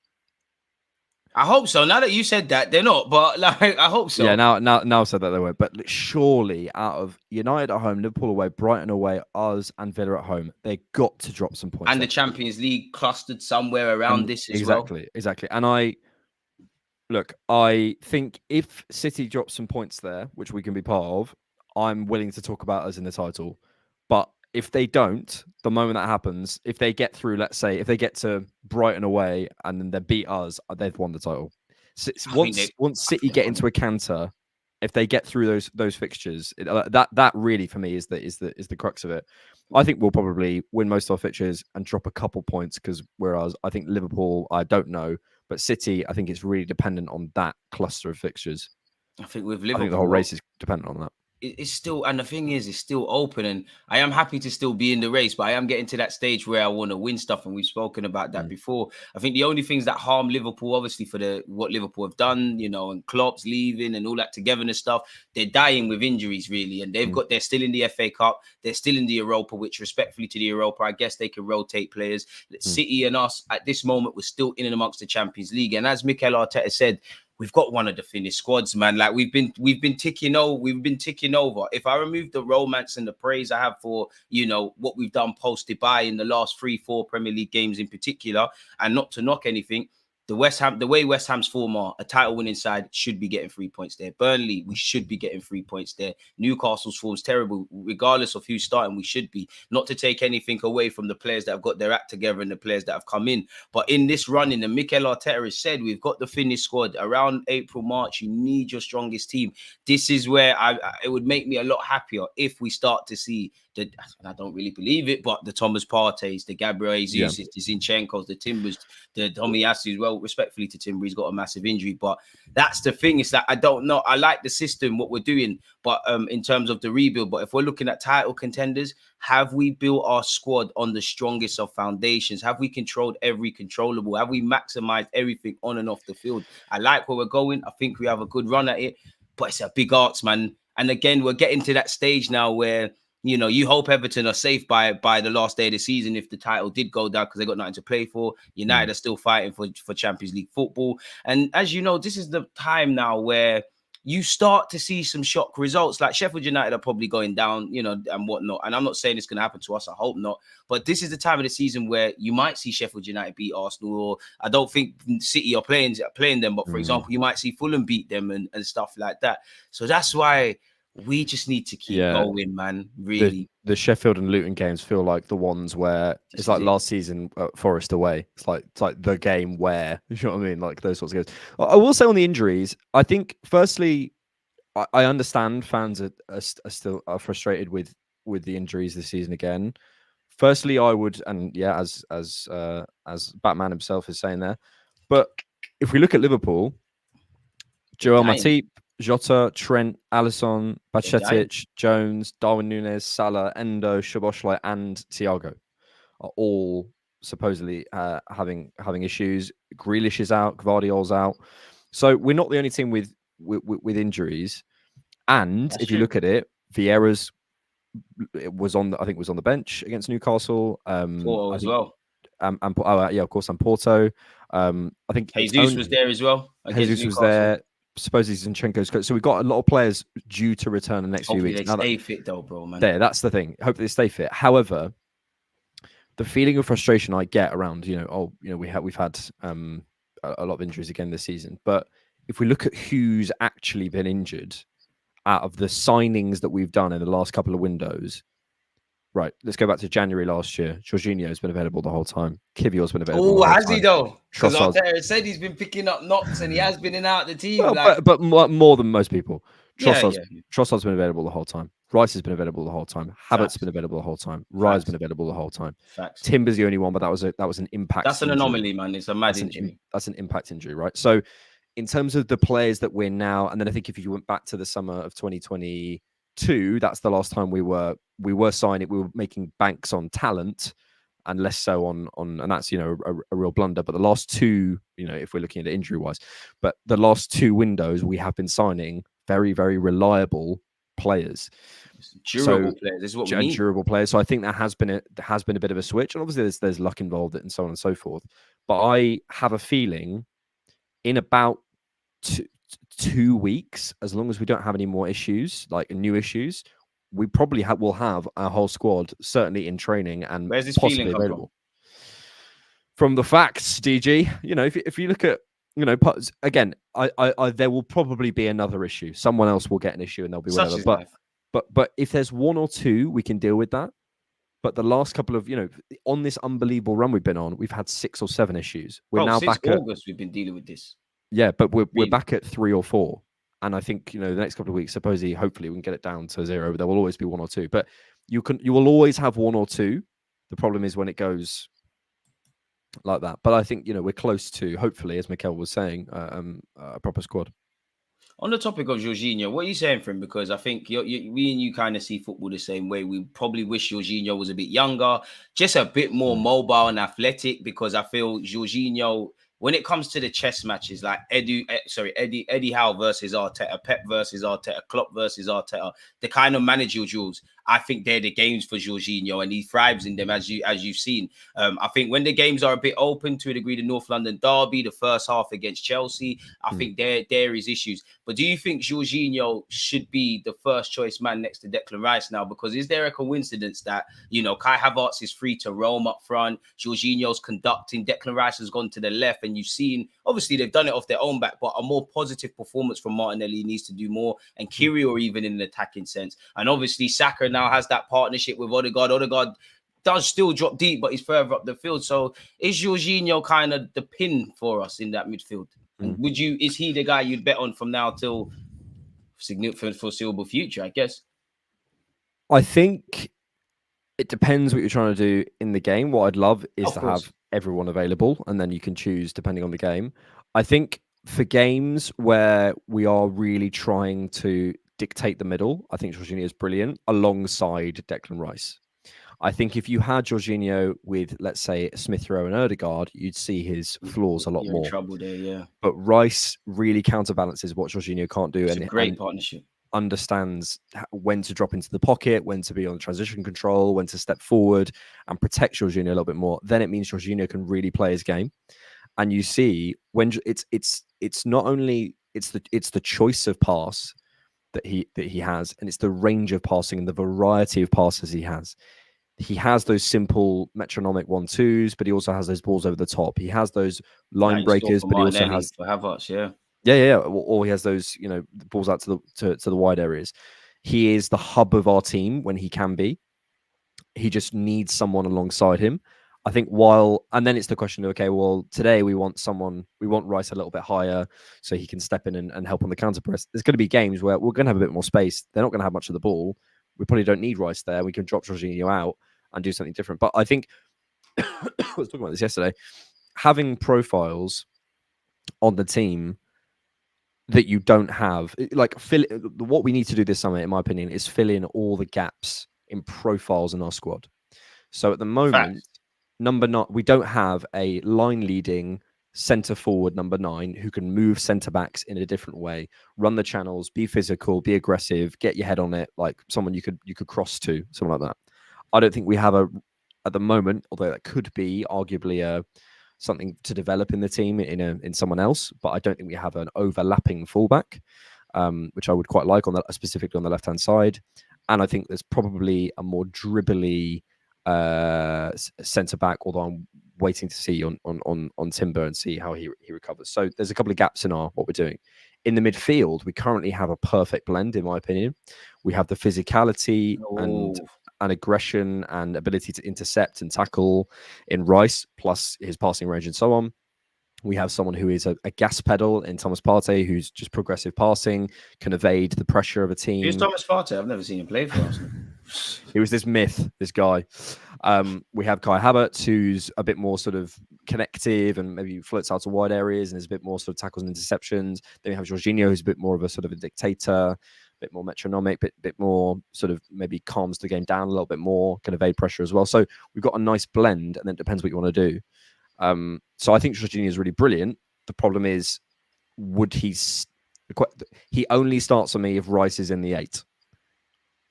I hope so. Now that you said that, they're not, but I hope so. Yeah, now said that they won't. But surely, out of United at home, Liverpool away, Brighton away, us and Villa at home, they got to drop some points. And the Champions League clustered somewhere around this as well. Exactly. And I think if City drops some points there, which we can be part of, I'm willing to talk about us in the title. But If they don't, the moment that happens, if they get through, let's say, if they get to Brighton away and then they beat us, they've won the title. Once City get into a canter, if they get through those fixtures, that really for me is the crux of it. I think we'll probably win most of our fixtures and drop a couple points whereas I think Liverpool, I don't know, but City, I think it's really dependent on that cluster of fixtures. I think with Liverpool, I think the whole race is dependent on that. It's still, and the thing is, it's still open, and I am happy to still be in the race, but I am getting to that stage where I want to win stuff, and we've spoken about that before. I think the only things that harm Liverpool, obviously for what Liverpool have done, and Klopp's leaving and all that togetherness stuff, they're dying with injuries really, and they're still in the FA Cup, they're still in the Europa, which respectfully to the Europa, I guess they can rotate players. City and us at this moment, we're still in and amongst the Champions League, and as Mikel Arteta said, we've got one of the finished squads, man. Like we've been ticking over. If I remove the romance and the praise I have for, what we've done post Dubai in the last 3-4 Premier League games in particular, and not to knock anything, the way West Ham's form are, a title-winning side should be getting 3 points there. Burnley, we should be getting 3 points there. Newcastle's form's terrible. Regardless of who's starting, we should be. Not to take anything away from the players that have got their act together and the players that have come in. But in this running, and Mikel Arteta has said, we've got the finished squad. Around April, March, you need your strongest team. This is where it would make me a lot happier if we start to see and I don't really believe it, but the Thomas Partey's, the Gabriel Jesus, the Zinchenko's, the Timbers, the Tomiyasu, well, respectfully to Timber, he's got a massive injury. But that's the thing, is that I don't know. I like the system, what we're doing, but in terms of the rebuild, but if we're looking at title contenders, have we built our squad on the strongest of foundations? Have we controlled every controllable? Have we maximized everything on and off the field? I like where we're going. I think we have a good run at it, but it's a big ask, man. And again, we're getting to that stage now where, you hope Everton are safe by the last day of the season if the title did go down, because they got nothing to play for. United are still fighting for Champions League football. And as you know, this is the time now where you start to see some shock results. Like Sheffield United are probably going down, and whatnot. And I'm not saying it's going to happen to us. I hope not. But this is the time of the season where you might see Sheffield United beat Arsenal, or I don't think City are playing them. But for example, you might see Fulham beat them and stuff like that. So that's why we just need to keep going, man. Really, the Sheffield and Luton games feel like the ones where it's like last season, Forest away. It's like the game where, you know what I mean, like those sorts of games. I will say on the injuries, I think firstly, I understand fans are still frustrated with the injuries this season again. Firstly, I would, and as Batman himself is saying there, but if we look at Liverpool, Joel Matip, Jota, Trent, Alisson, Bajcetic, Jones, Darwin Núñez, Salah, Endo, Szoboszlai, and Thiago are all supposedly having issues. Grealish is out, Gvardiol's out, so we're not the only team with injuries. And if you look at it, Vieira's was on the bench against Newcastle. Porto as well. Of course, and Porto. I think Jesus was there as well. Jesus was there. Supposedly Zinchenko's coach. So we've got a lot of players due to return in the next few weeks. Hopefully they stay fit though, bro, man. That's the thing. Hopefully they stay fit. However, the feeling of frustration I get around, we've had a lot of injuries again this season. But if we look at who's actually been injured out of the signings that we've done in the last couple of windows, right, let's go back to January last year. Jorginho's been available the whole time. Kivior's been available. Oh, has he though? Because Arteta said he's been picking up knocks and he has been in and out of the team. Well, but more than most people. Trossard's been available the whole time. Rice has been available the whole time. Havertz has been available the whole time. Rye's been available the whole time. Facts. Timber's the only one, but that was an impact. That's an anomaly, man. It's a mad injury. That's an impact injury, right? So, in terms of the players that we're now, and then I think if you went back to the summer of 2022, that's the last time we were signing. We were making banks on talent, and less so on, and that's a real blunder. But the last two, if we're looking at it injury wise, but the last two windows we have been signing very, very reliable players, durable players. This is what we need. Durable players. So I think that has been a bit of a switch, and obviously there's luck involved and so on and so forth. But I have a feeling in about 2 weeks, as long as we don't have any more issues, like new issues, we probably will have our whole squad certainly in training and where's this possibly feeling available. From the facts, DG, if you look at, again, I there will probably be another issue. Someone else will get an issue and there'll be whatever. But if there's one or two, we can deal with that. But the last couple of, on this unbelievable run we've been on, we've had 6 or 7 issues. We're now since back August, we've been dealing with this. Yeah, but we're back at 3 or 4. And I think, the next couple of weeks, supposedly, hopefully we can get it down to 0. There will always be 1 or 2. But you will always have 1 or 2. The problem is when it goes like that. But I think, we're close to, hopefully, as Mikel was saying, a proper squad. On the topic of Jorginho, what are you saying for him? Because I think we and you kind of see football the same way. We probably wish Jorginho was a bit younger, just a bit more mobile and athletic, because I feel Jorginho, when it comes to the chess matches, like Eddie Howe versus Arteta, Pep versus Arteta, Klopp versus Arteta, the kind of managerial duels, I think they're the games for Jorginho, and he thrives in them, as you've seen. I think when the games are a bit open to a degree, the North London derby, the first half against Chelsea, I think there is issues. But do you think Jorginho should be the first choice man next to Declan Rice now? Because is there a coincidence that, Kai Havertz is free to roam up front, Jorginho's conducting, Declan Rice has gone to the left, and you've seen, obviously they've done it off their own back, but a more positive performance from Martinelli needs to do more, and Kirill even in an attacking sense. And obviously Saka now has that partnership with Odegaard. Odegaard does still drop deep, but he's further up the field. So is Jorginho kind of the pin for us in that midfield? And is he the guy you'd bet on from now till significant foreseeable future, I guess? I think it depends what you're trying to do in the game. What I'd love is to have everyone available, and then you can choose depending on the game. I think for games where we are really trying to dictate the middle, I think Jorginho is brilliant alongside Declan Rice. I think if you had Jorginho with, let's say, Smith Rowe and Odegaard, you'd see his flaws a lot more. In trouble there, yeah. But Rice really counterbalances what Jorginho can't do. It's a great partnership. Understands when to drop into the pocket, when to be on transition control, when to step forward and protect Jorginho a little bit more. Then it means Jorginho can really play his game. And you see when it's not only it's the choice of pass that he has, and it's the range of passing and the variety of passes he has. He has those simple metronomic 1-2s, but he also has those balls over the top. He has those line breakers, but he also has for Havertz, yeah. Or he has those, balls out to the wide areas. He is the hub of our team when he can be. He just needs someone alongside him. I think and then it's the question of, okay, well, today we want Rice a little bit higher so he can step in and help on the counter press. There's going to be games where we're going to have a bit more space. They're not going to have much of the ball. We probably don't need Rice there. We can drop Jorginho out and do something different. But I think I was talking about this yesterday. Having profiles on the team that you don't have, what we need to do this summer, in my opinion, is fill in all the gaps in profiles in our squad. So at the moment, number 9, we don't have a line leading centre forward number 9 who can move centre backs in a different way, run the channels, be physical, be aggressive, get your head on it, like someone you could cross to, something like that. I don't think we have at the moment, although that could be arguably something to develop in the team in someone else, but I don't think we have an overlapping fullback, which I would quite like specifically on the left hand side. And I think there's probably a more dribbly centre back, although I'm waiting to see on Timber and see how he recovers. So there's a couple of gaps in what we're doing. In the midfield, we currently have a perfect blend, in my opinion. We have the physicality and aggression and ability to intercept and tackle in Rice, plus his passing range and so on. We have someone who is a gas pedal in Thomas Partey, who's just progressive passing, can evade the pressure of a team. Who's Thomas Partey? I've never seen him play for Arsenal. He was this myth, this guy. We have Kai Havertz, who's a bit more sort of connective and maybe floats out to wide areas and is a bit more sort of tackles and interceptions. Then we have Jorginho, who's a bit more of a sort of a dictator, a bit more metronomic, bit more sort of maybe calms the game down a little bit more, can evade pressure as well. So we've got a nice blend, and then it depends what you want to do. So I think Jorginho is really brilliant. The problem is, he only starts for me if Rice is in the 8.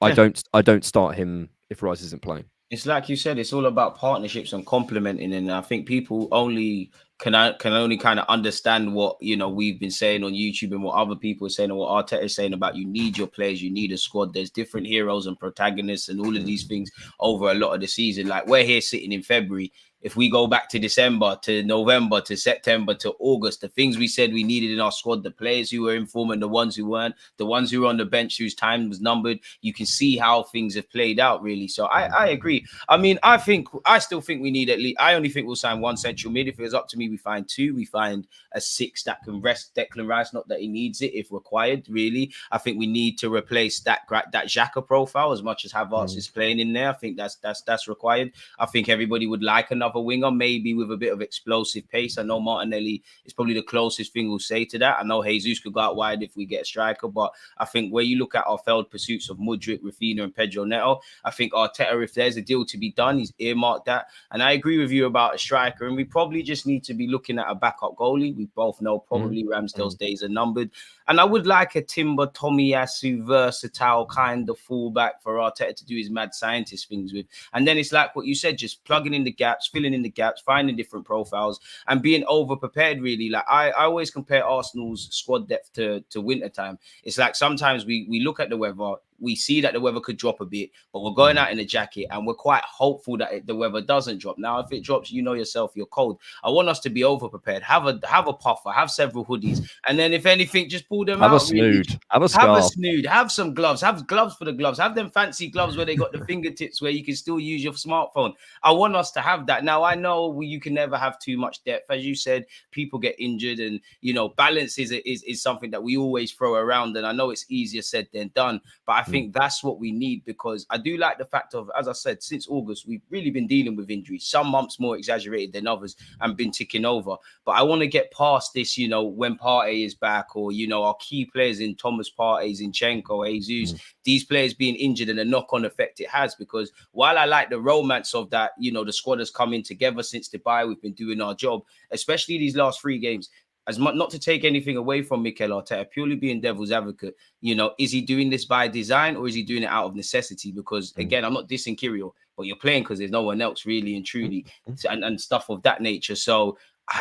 Yeah. I don't start him if Rice isn't playing. It's like you said, it's all about partnerships and complementing. And I think people only can only kind of understand what, you know, we've been saying on YouTube and what other people are saying and what Arteta is saying about you need your players, you need a squad. There's different heroes and protagonists and all of these things over a lot of the season. Like, we're here sitting in February. If we go back to December, to November, to September, to August, the things we said we needed in our squad, the players who were in form and the ones who weren't, the ones who were on the bench whose time was numbered, you can see how things have played out, really. So I agree. I mean, I still think we need at least, I only think we'll sign one central mid. If it was up to me, we find two. We find a six that can rest Declan Rice, not that he needs it if required, really. I think we need to replace that Xhaka profile as much as Havertz is playing in there. I think that's required. I think everybody would like another winger, maybe with a bit of explosive pace. I know Martinelli is probably the closest thing we'll say to that. I know Jesus could go out wide if we get a striker, but I think where you look at our failed pursuits of Mudryk, Rafinha and Pedro Neto, I think Arteta, if there's a deal to be done, he's earmarked that. And I agree with you about a striker, and we probably just need to be looking at a backup goalie. We both know probably Ramsdale's days are numbered. And I would like a Timber, Tomiyasu, versatile kind of fullback for Arteta to do his mad scientist things with. And then it's like what you said, just plugging in the gaps, filling in the gaps, finding different profiles and being over prepared, really. Like I always compare Arsenal's squad depth to winter time. It's like sometimes we look at the weather, we see that the weather could drop a bit, but we're going out in a jacket and we're quite hopeful that the weather doesn't drop. Now, if it drops, you know yourself, you're cold. I want us to be over prepared. Have a puffer, have several hoodies, and then if anything, just pull them out. Have a snood, have a scarf. Have a snood, have some gloves, have gloves for the gloves, have them fancy gloves where they got the fingertips where you can still use your smartphone. I want us to have that. Now, I know you can never have too much depth. As you said, people get injured, and you know, balance is something that we always throw around, and I know it's easier said than done, but I think that's what we need, because I do like the fact of, as I said, since August, we've really been dealing with injuries, some months more exaggerated than others, and been ticking over. But I want to get past this, you know, when Partey is back, or, you know, our key players in Thomas Partey, Zinchenko, Jesus, these players being injured and the knock-on effect it has. Because while I like the romance of that, you know, the squad has come in together since Dubai, we've been doing our job, especially these last 3 games. As much, not to take anything away from Mikel Arteta, purely being devil's advocate, you know, is he doing this by design or is he doing it out of necessity? Because again, I'm not dissing Kirill, but you're playing because there's no one else really and truly, and stuff of that nature. So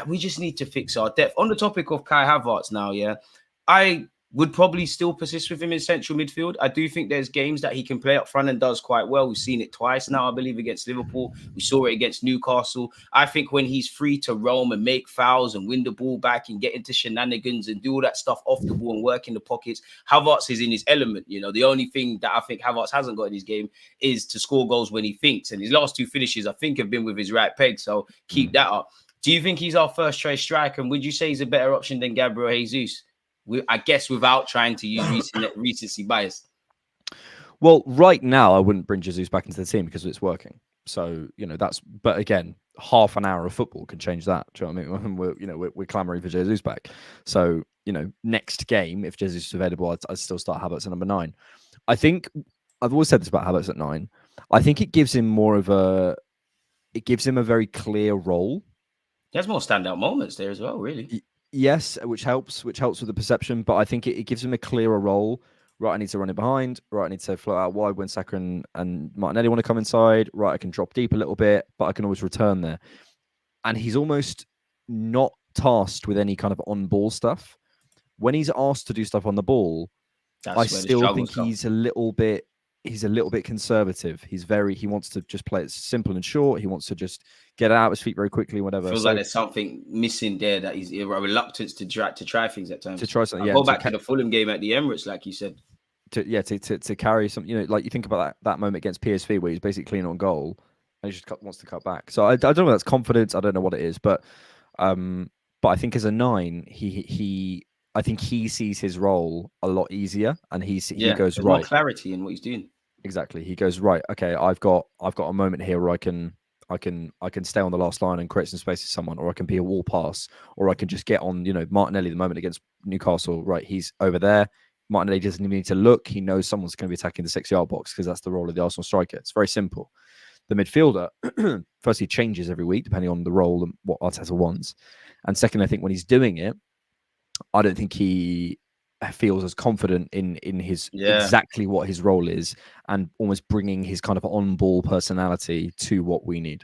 we just need to fix our depth. On the topic of Kai Havertz now, yeah, I would probably still persist with him in central midfield. I do think there's games that he can play up front and does quite well. We've seen it twice now, I believe, against Liverpool. We saw it against Newcastle. I think when he's free to roam and make fouls and win the ball back and get into shenanigans and do all that stuff off the ball and work in the pockets, Havertz is in his element. You know, the only thing that I think Havertz hasn't got in his game is to score goals when he thinks. And his last 2 finishes, I think, have been with his right peg. So keep that up. Do you think he's our first choice striker? And would you say he's a better option than Gabriel Jesus? I guess without trying to use recency bias. Well, right now, I wouldn't bring Jesus back into the team because it's working. So, you know, but again, half an hour of football can change that. Do you know what I mean? We're clamoring for Jesus back. So, you know, next game, if Jesus is available, I'd still start Havertz at number 9. I think I've always said this about Havertz at 9. I think it gives him a very clear role. He has more standout moments there as well, really. Yes, which helps with the perception, but I think it gives him a clearer role. Right, I need to run it behind. Right, I need to float out wide when Saka and Martinelli want to come inside. Right, I can drop deep a little bit, but I can always return there. And he's almost not tasked with any kind of on-ball stuff. When he's asked to do stuff on the ball, I still think he's a little bit conservative. He wants to just play it simple and short. He wants to just get out his feet very quickly, whatever. Feels like there's something missing there, that he's a reluctance to try things at times. To try something, Go back to the Fulham game at the Emirates, like you said. To carry some, you know, like you think about that moment against PSV where he's basically clean on goal and he just wants to cut back. So I don't know if that's confidence. I don't know what it is, but I think as a 9, I think he sees his role a lot easier, and he goes right. More clarity in what he's doing. Exactly. He goes right. Okay, I've got a moment here where I can stay on the last line and create some space for someone, or I can be a wall pass, or I can just get on. You know, Martinelli, the moment against Newcastle, right? He's over there. Martinelli doesn't even need to look. He knows someone's going to be attacking the 6-yard box because that's the role of the Arsenal striker. It's very simple. The midfielder, firstly, changes every week depending on the role and what Arteta wants, and second, I think when he's doing it, I don't think he feels as confident in his exactly what his role is, and almost bringing his kind of on-ball personality to what we need.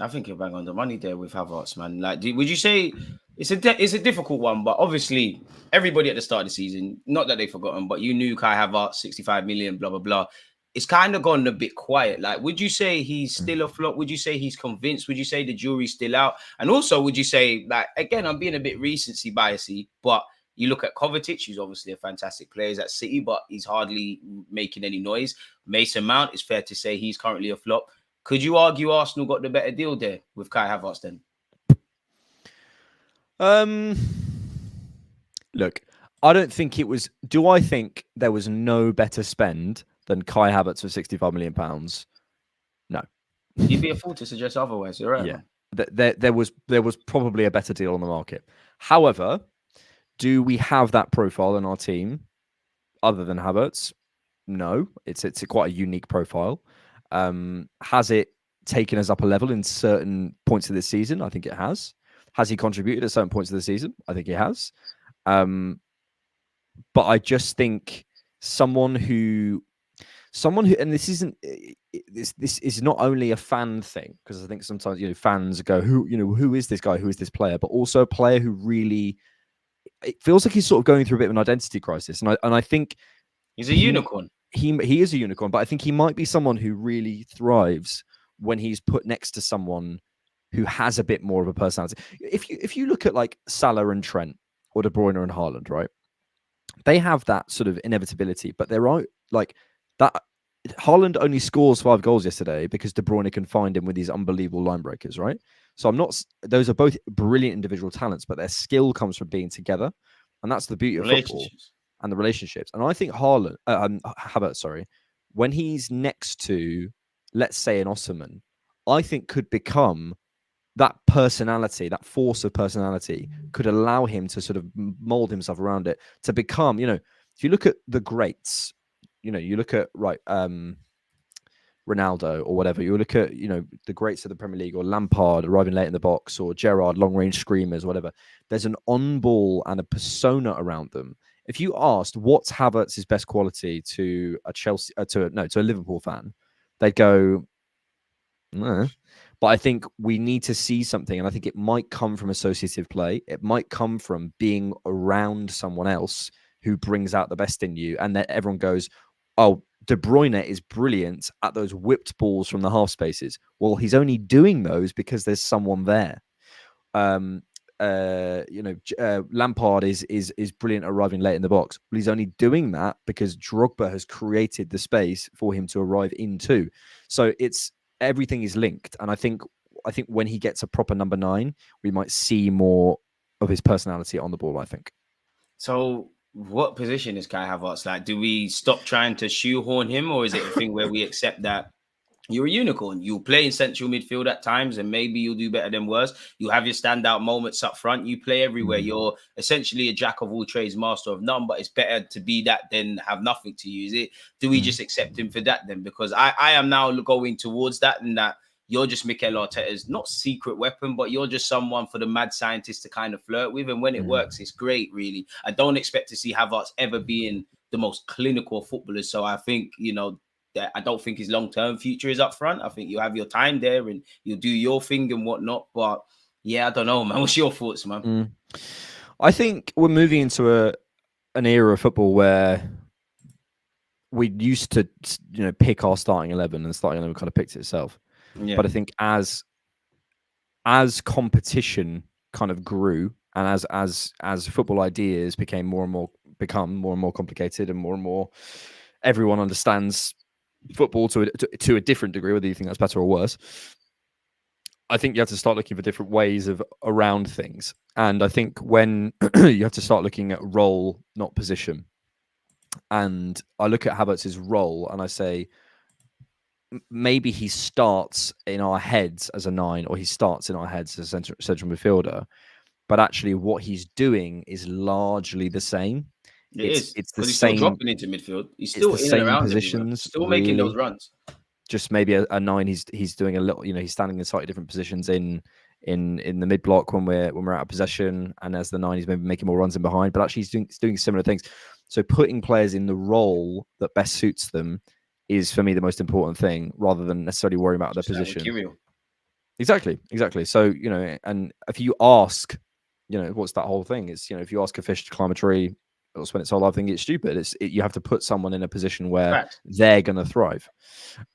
I think you're bang on the money there with Havertz, man. Like, would you say it's a difficult one? But obviously, everybody at the start of the season, not that they've forgotten, but you knew Kai Havertz, 65 million, blah blah blah. It's kind of gone a bit quiet. Like, would you say he's still a flop? Would you say he's convinced? Would you say the jury's still out? And also, would you say, like, again, I'm being a bit recency biasy, but you look at Kovacic, who's obviously a fantastic player, he's at City, but he's hardly making any noise. Mason Mount, it's fair to say he's currently a flop. Could you argue Arsenal got the better deal there with Kai Havertz then? Look, I don't think it was. Do I think there was no better spend than Kai Havertz for £65 million? No. You'd be a fool to suggest otherwise. You're right. Yeah. There was probably a better deal on the market. However, do we have that profile in our team other than Havertz? No. It's quite a unique profile. Has it taken us up a level in certain points of this season? I think it has. Has he contributed at certain points of the season? I think he has. But I just think someone who, and this isn't, this is not only a fan thing, because I think sometimes, fans go, who is this guy? Who is this player? But also a player who really, it feels like he's sort of going through a bit of an identity crisis. And I think he's a unicorn. He is a unicorn, but I think he might be someone who really thrives when he's put next to someone who has a bit more of a personality. If you look at like Salah and Trent or De Bruyne and Haaland, right? They have that sort of inevitability, but they're like that. Haaland only scores 5 goals yesterday because De Bruyne can find him with these unbelievable line breakers, right? So those are both brilliant individual talents, but their skill comes from being together, and that's the beauty of football. And the relationships. And I think Havertz, when he's next to, let's say, an Osman, I think could become that personality, that force of personality could allow him to sort of mold himself around it to become, if you look at the greats, you look at, Ronaldo or whatever, you look at, the greats of the Premier League, or Lampard arriving late in the box, or Gerrard, long range screamers, whatever. There's an on ball and a persona around them. If you asked what's Havertz's best quality to a to a Liverpool fan, they'd go, nah. But I think we need to see something, and I think it might come from associative play. It might come from being around someone else who brings out the best in you, and then everyone goes, oh, De Bruyne is brilliant at those whipped balls from the half spaces. Well, he's only doing those because there's someone there. Lampard is brilliant at arriving late in the box. Well, he's only doing that because Drogba has created the space for him to arrive into. So everything is linked, and I think when he gets a proper number 9, we might see more of his personality on the ball, I think. So what position is Kai Havertz? Like, do we stop trying to shoehorn him, or is it a thing where we accept that you're a unicorn? You'll play in central midfield at times, and maybe you'll do better than worse. You have your standout moments up front. You play everywhere. You're essentially a jack of all trades, master of none, but it's better to be that than have nothing to use it. Do we just accept him for that then? Because I am now going towards that, and that you're just Mikel Arteta's not secret weapon, but you're just someone for the mad scientist to kind of flirt with. And when it works, it's great, really. I don't expect to see Havertz ever being the most clinical footballer. So I think, that I don't think his long-term future is up front. I think you have your time there and you'll do your thing and whatnot. But yeah, I don't know, man. What's your thoughts, man? I think we're moving into an era of football where we used to, pick our starting 11, and starting 11 kind of picked itself. Yeah. But I think as competition kind of grew, and as football ideas became more and more complicated, and more everyone understands football to a different degree, whether you think that's better or worse, I think you have to start looking for different ways of around things. And I think when you have to start looking at role, not position. And I look at Havertz's role and I say, maybe he starts in our heads as a 9, or he starts in our heads as a central midfielder. But actually what he's doing is largely the same. It's the same. Still dropping into midfield. He's still in and around positions, still making those runs. Just maybe a 9. He's doing a little. He's standing in slightly different positions in the mid block when we're out of possession, and as the 9, he's maybe making more runs in behind. But actually, he's doing similar things. So putting players in the role that best suits them is, for me, the most important thing, rather than necessarily worrying about their position. Exactly. So, and if you ask, what's that whole thing? Is, if you ask a fish to climb a tree, it'll spend its whole life thinking it's stupid. You have to put someone in a position where Right. they're going to thrive.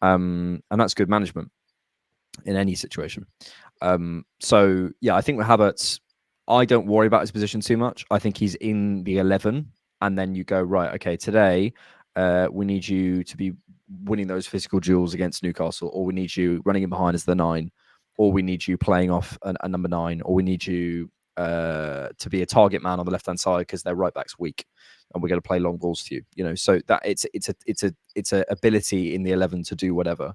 And that's good management in any situation. So, yeah, I think with Havertz, I don't worry about his position too much. I think he's in the 11, and then you go, right, okay, today we need you to be winning those physical duels against Newcastle, or we need you running in behind as the 9, or we need you playing off a number 9, or we need you to be a target man on the left-hand side because their right back's weak, and we're going to play long balls to you. So that it's a ability in the 11 to do whatever.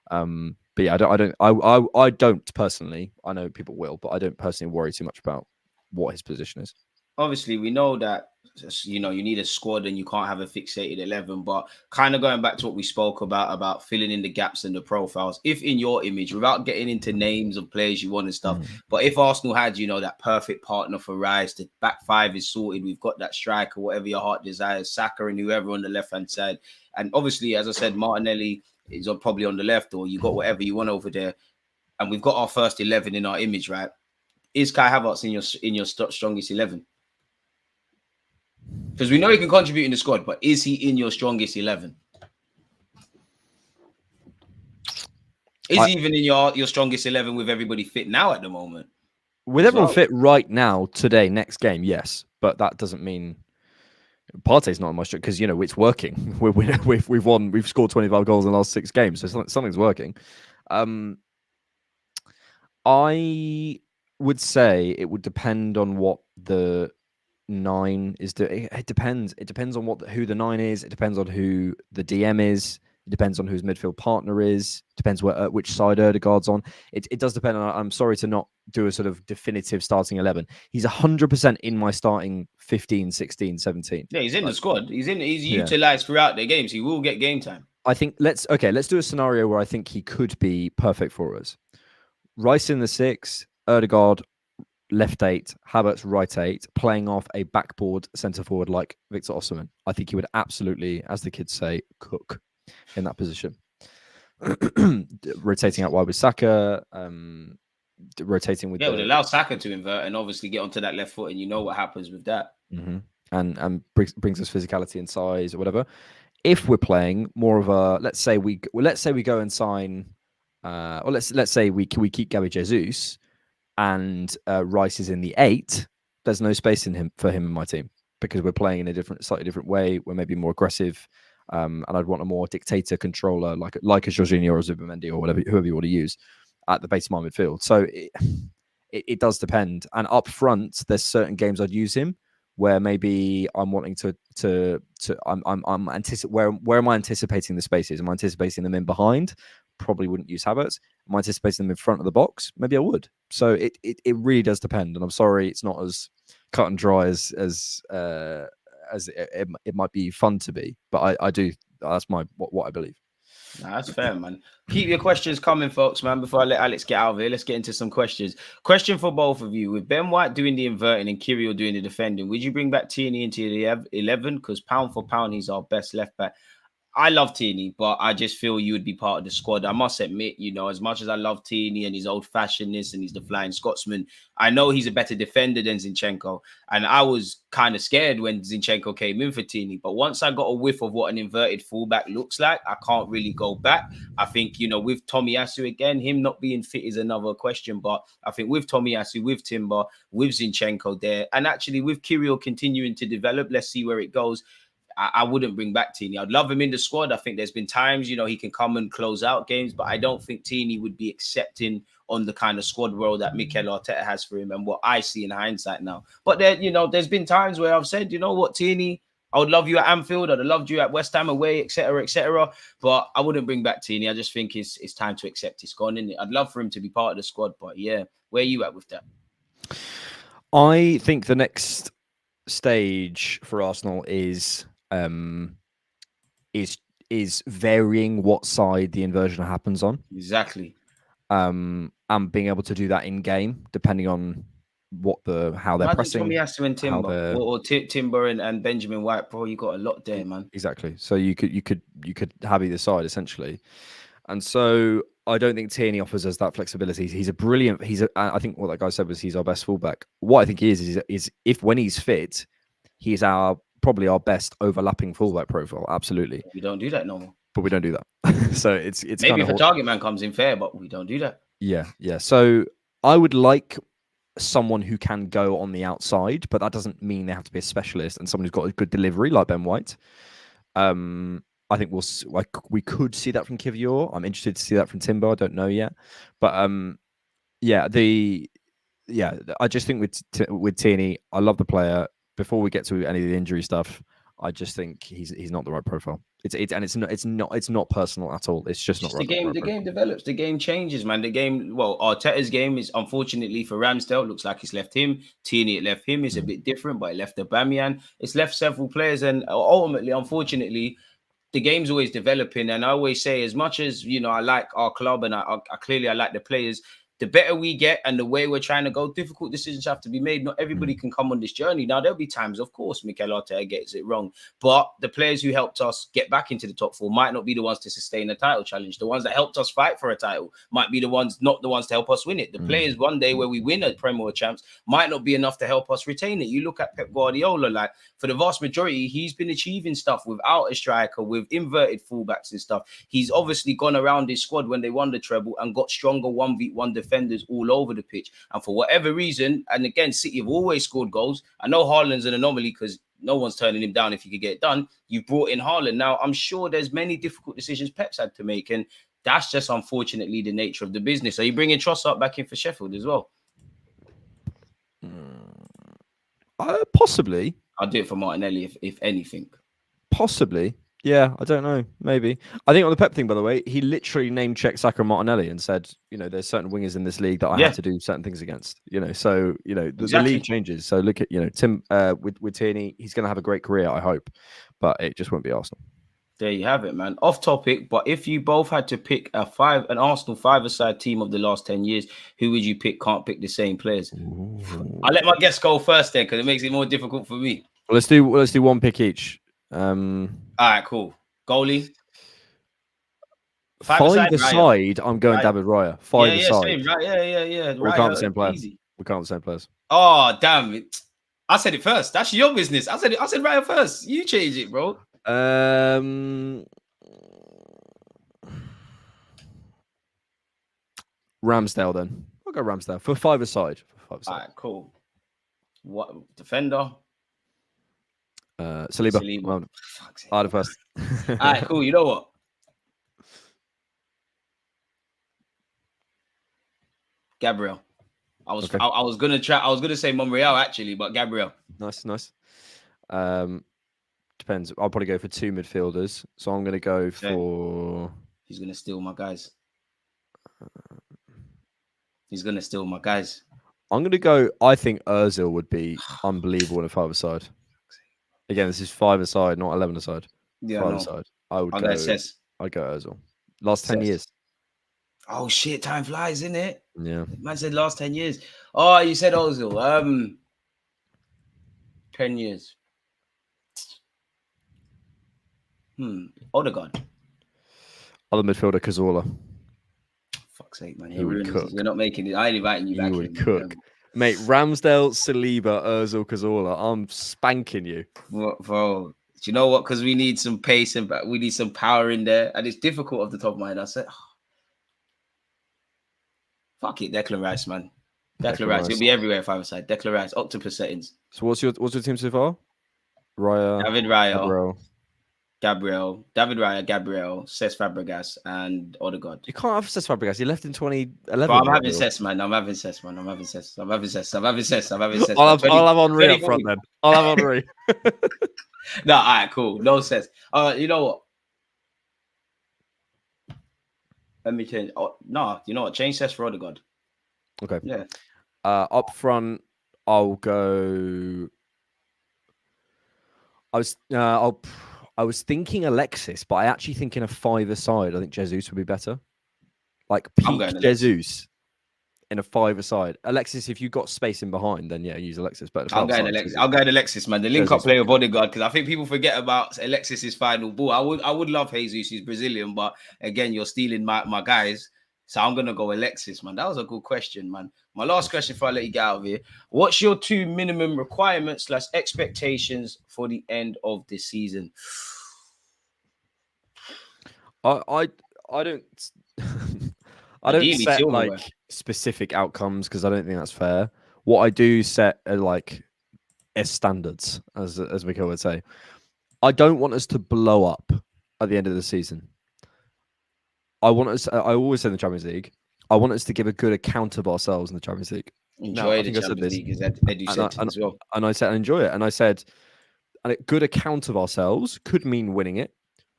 But yeah, I don't personally. I know people will, but I don't personally worry too much about what his position is. Obviously, we know that you need a squad and you can't have a fixated 11. But kind of going back to what we spoke about filling in the gaps and the profiles. If in your image, without getting into names of players you want and stuff, but if Arsenal had that perfect partner for Rice, the back 5 is sorted. We've got that striker, whatever your heart desires, Saka and whoever on the left hand side, and obviously, as I said, Martinelli is probably on the left, or you got whatever you want over there, and we've got our first 11 in our image, right? Is Kai Havertz in your strongest 11? Because we know he can contribute in the squad, but is he in your strongest 11? Is he even in your strongest 11 with everybody fit now at the moment? With everyone fit right now, today, next game, yes. But that doesn't mean Partey's not in my strength because, it's working. We've won. We've scored 25 goals in the last 6 games, so something's working. I would say it would depend on what the 9 is doing. It depends. It depends on who the 9 is. It depends on who the DM is. It depends on who his midfield partner is. It depends which side Ødegaard's on. It does depend. I'm sorry to not do a sort of definitive starting 11. He's 100% in my starting 15, 16, 17. Yeah, he's in the squad. He's utilized throughout the games. He will get game time. I think let's do a scenario where I think he could be perfect for us. Rice in the 6, Ødegaard left 8, Havertz right 8, playing off a backboard centre forward like Victor Osimhen. I think he would absolutely, as the kids say, cook in that position. Rotating out wide with Saka, rotating with would allow Saka to invert and obviously get onto that left foot, and you know what happens with that. Mm-hmm. And brings us physicality and size or whatever. If we're playing more of a, let's say we go and sign, or let's say we keep Gabriel Jesus, and Rice is in the 8. There's no space for him in my team because we're playing in a slightly different way. We're maybe more aggressive, and I'd want a more dictator controller like a Jorginho or a Zubimendi or whoever you want to use at the base of my midfield. So it does depend. And up front, there's certain games I'd use him where maybe I'm wanting I'm where am I anticipating the spaces? Am I anticipating them in behind? Probably wouldn't use Havertz. Am I anticipating them in front of the box? Maybe I would. So it really does depend. And I'm sorry, it's not as cut and dry as it might be fun to be. But I do. That's what I believe. Nah, that's fair, man. Keep your questions coming, folks, man. Before I let Alex get out of here, let's get into some questions. Question for both of you. With Ben White doing the inverting and Kirill doing the defending, would you bring back Tierney into the 11? Because pound for pound, he's our best left back. I love Tierney, but I just feel you would be part of the squad. I must admit, as much as I love Tierney and his old-fashionedness and he's the Flying Scotsman, I know he's a better defender than Zinchenko. And I was kind of scared when Zinchenko came in for Tierney. But once I got a whiff of what an inverted fullback looks like, I can't really go back. I think, with Tomiyasu again, him not being fit is another question. But I think with Tomiyasu, with Timber, with Zinchenko there, and actually with Kirill continuing to develop, let's see where it goes. I wouldn't bring back Tierney. I'd love him in the squad. I think there's been times, he can come and close out games, but I don't think Tierney would be accepting on the kind of squad role that Mikel Arteta has for him and what I see in hindsight now. But there, there's been times where I've said, Tierney, I would love you at Anfield. I'd have loved you at West Ham away, etc., etc. But I wouldn't bring back Tierney. I just think it's time to accept he's gone, innit? I'd love for him to be part of the squad, but yeah, where are you at with that? I think the next stage for Arsenal is varying what side the inversion happens on. Exactly. And being able to do that in game, depending on how they're pressing. Tomiyasu and Timber, or Timber and Benjamin White, bro. You got a lot there, man. Exactly. So you could have either side essentially, and so I don't think Tierney offers us that flexibility. He's a brilliant. I think what that guy said was he's our best fullback. What I think he is if when he's fit, he's probably our best overlapping fullback profile. Absolutely. We don't do that no more. But we don't do that. So it's maybe kind if a target man comes in fair, but we don't do that. Yeah. So I would like someone who can go on the outside, but that doesn't mean they have to be a specialist and someone who's got a good delivery like Ben White. I think we could see that from Kivior. I'm interested to see that from Timber. I don't know yet, but I just think with Tierney, I love the player. Before we get to any of the injury stuff, I just think he's not the right profile. It's not personal at all. It's just not right. The game develops. The game changes, man. Arteta's game is unfortunately for Ramsdale. Looks like it's left him. Tierney, it left him. It's a bit different, but it left Aubameyang. It's left several players, and ultimately, unfortunately, the game's always developing. And I always say, as much as I like our club and I clearly like the players. The better we get and the way we're trying to go, difficult decisions have to be made. Not everybody can come on this journey. Now, there'll be times, of course, Mikel Arteta gets it wrong. But the players who helped us get back into the top four might not be the ones to sustain a title challenge. The ones that helped us fight for a title might be not the ones to help us win it. The players one day where we win a Premier Champs might not be enough to help us retain it. You look at Pep Guardiola, like for the vast majority, he's been achieving stuff without a striker, with inverted fullbacks and stuff. He's obviously gone around his squad when they won the treble and got stronger 1v1 defenders all over the pitch. And for whatever reason, and again, City have always scored goals. I know Haaland's an anomaly because no one's turning him down if he could get it done. You've brought in Haaland. Now, I'm sure there's many difficult decisions Pep's had to make, and that's just unfortunately the nature of the business. Are you bringing Trossard back in for Sheffield as well? Possibly. I'll do it for Martinelli if anything. Possibly. Yeah, I don't know. Maybe. I think on the Pep thing, by the way, he literally name-checked Saka and Martinelli and said, there's certain wingers in this league that I have to do certain things against. So, the league changes. So look at, Tim with Tierney, he's going to have a great career, I hope. But it just won't be Arsenal. There you have it, man. Off topic, but if you both had to pick an Arsenal five-a-side team of the last 10 years, who would you pick? Can't pick the same players. Ooh. I'll let my guests go first then, because it makes it more difficult for me. Well, let's do one pick each. All right, cool. Goalie. Five-a-side, I'm going David Raya. Five-a-side. Same, right? Yeah. We can't have the same players. We can't have the same players. Oh, damn it. I said it first. That's your business. I said Raya first. You change it, bro. Ramsdale then. I'll go Ramsdale for five-a-side. All right, cool. What defender? Saliba. Well, the first. All right, cool. You know what? Gabriel. I was gonna say Monreal actually, but Gabriel. Nice. Depends. I'll probably go for two midfielders. So I'm gonna go for. He's gonna steal my guys. I'm gonna go. I think Ozil would be unbelievable in a five-a-side. Again, this is five-a-side, not 11-a-side. Yeah, five-a-side. I'd go Ozil. Last 10 years. Oh shit! Time flies, isn't it? Yeah. Man said last 10 years. Oh, you said Ozil. 10 years. Odegaard. Other midfielder, Cazorla. Fuck's sake, man! You would cook. We're not making it. I ain't inviting you back. You would cook. Mate, Ramsdale, Saliba, Ozil, Cazorla. I'm spanking you. What, bro? Do you know what? Because we need some pace and we need some power in there. And it's difficult off the top of my head. I said, fuck it, Declan Rice, man. Declan Rice. He'll be everywhere five-a-side. Declan Rice, octopus settings. So what's your team so far? David Raya. David Raya, Gabriel, Cesc Fabregas, and Odegaard. You can't have Cesc Fabregas. He left in 2011. I'm having Cesc, man. I'm having Cesc. I'll have Henry up front then. I'll have Henry. No, all right, cool. No Cesc. You know what? Let me change. No, you know what? Change Cesc for Odegaard. Okay. Yeah. Up front, I'll go. I was thinking Alexis, but I actually think in a five-a-side, I think Jesus would be better. Like peak Jesus in a five-a-side. Alexis, if you've got space in behind, then yeah, use Alexis. But I'll go Alexis, man. The link-up play with Odegaard, because I think people forget about Alexis's final ball. I would love Jesus. He's Brazilian, but again, you're stealing my guys. So I'm gonna go Alexis, man. That was a good question, man. My last question before I let you get out of here: what's your 2 minimum requirements / expectations for the end of the season? I don't I don't Ideally, set silverware. like specific outcomes because I don't think that's fair. What I do set are like as standards, as Mikael would say. I don't want us to blow up at the end of the season. I always say in the Champions League, I want us to give a good account of ourselves in the Champions League. Enjoy the Champions League, as Edu said as well. And I said, enjoy it. And I said, a good account of ourselves could mean winning it,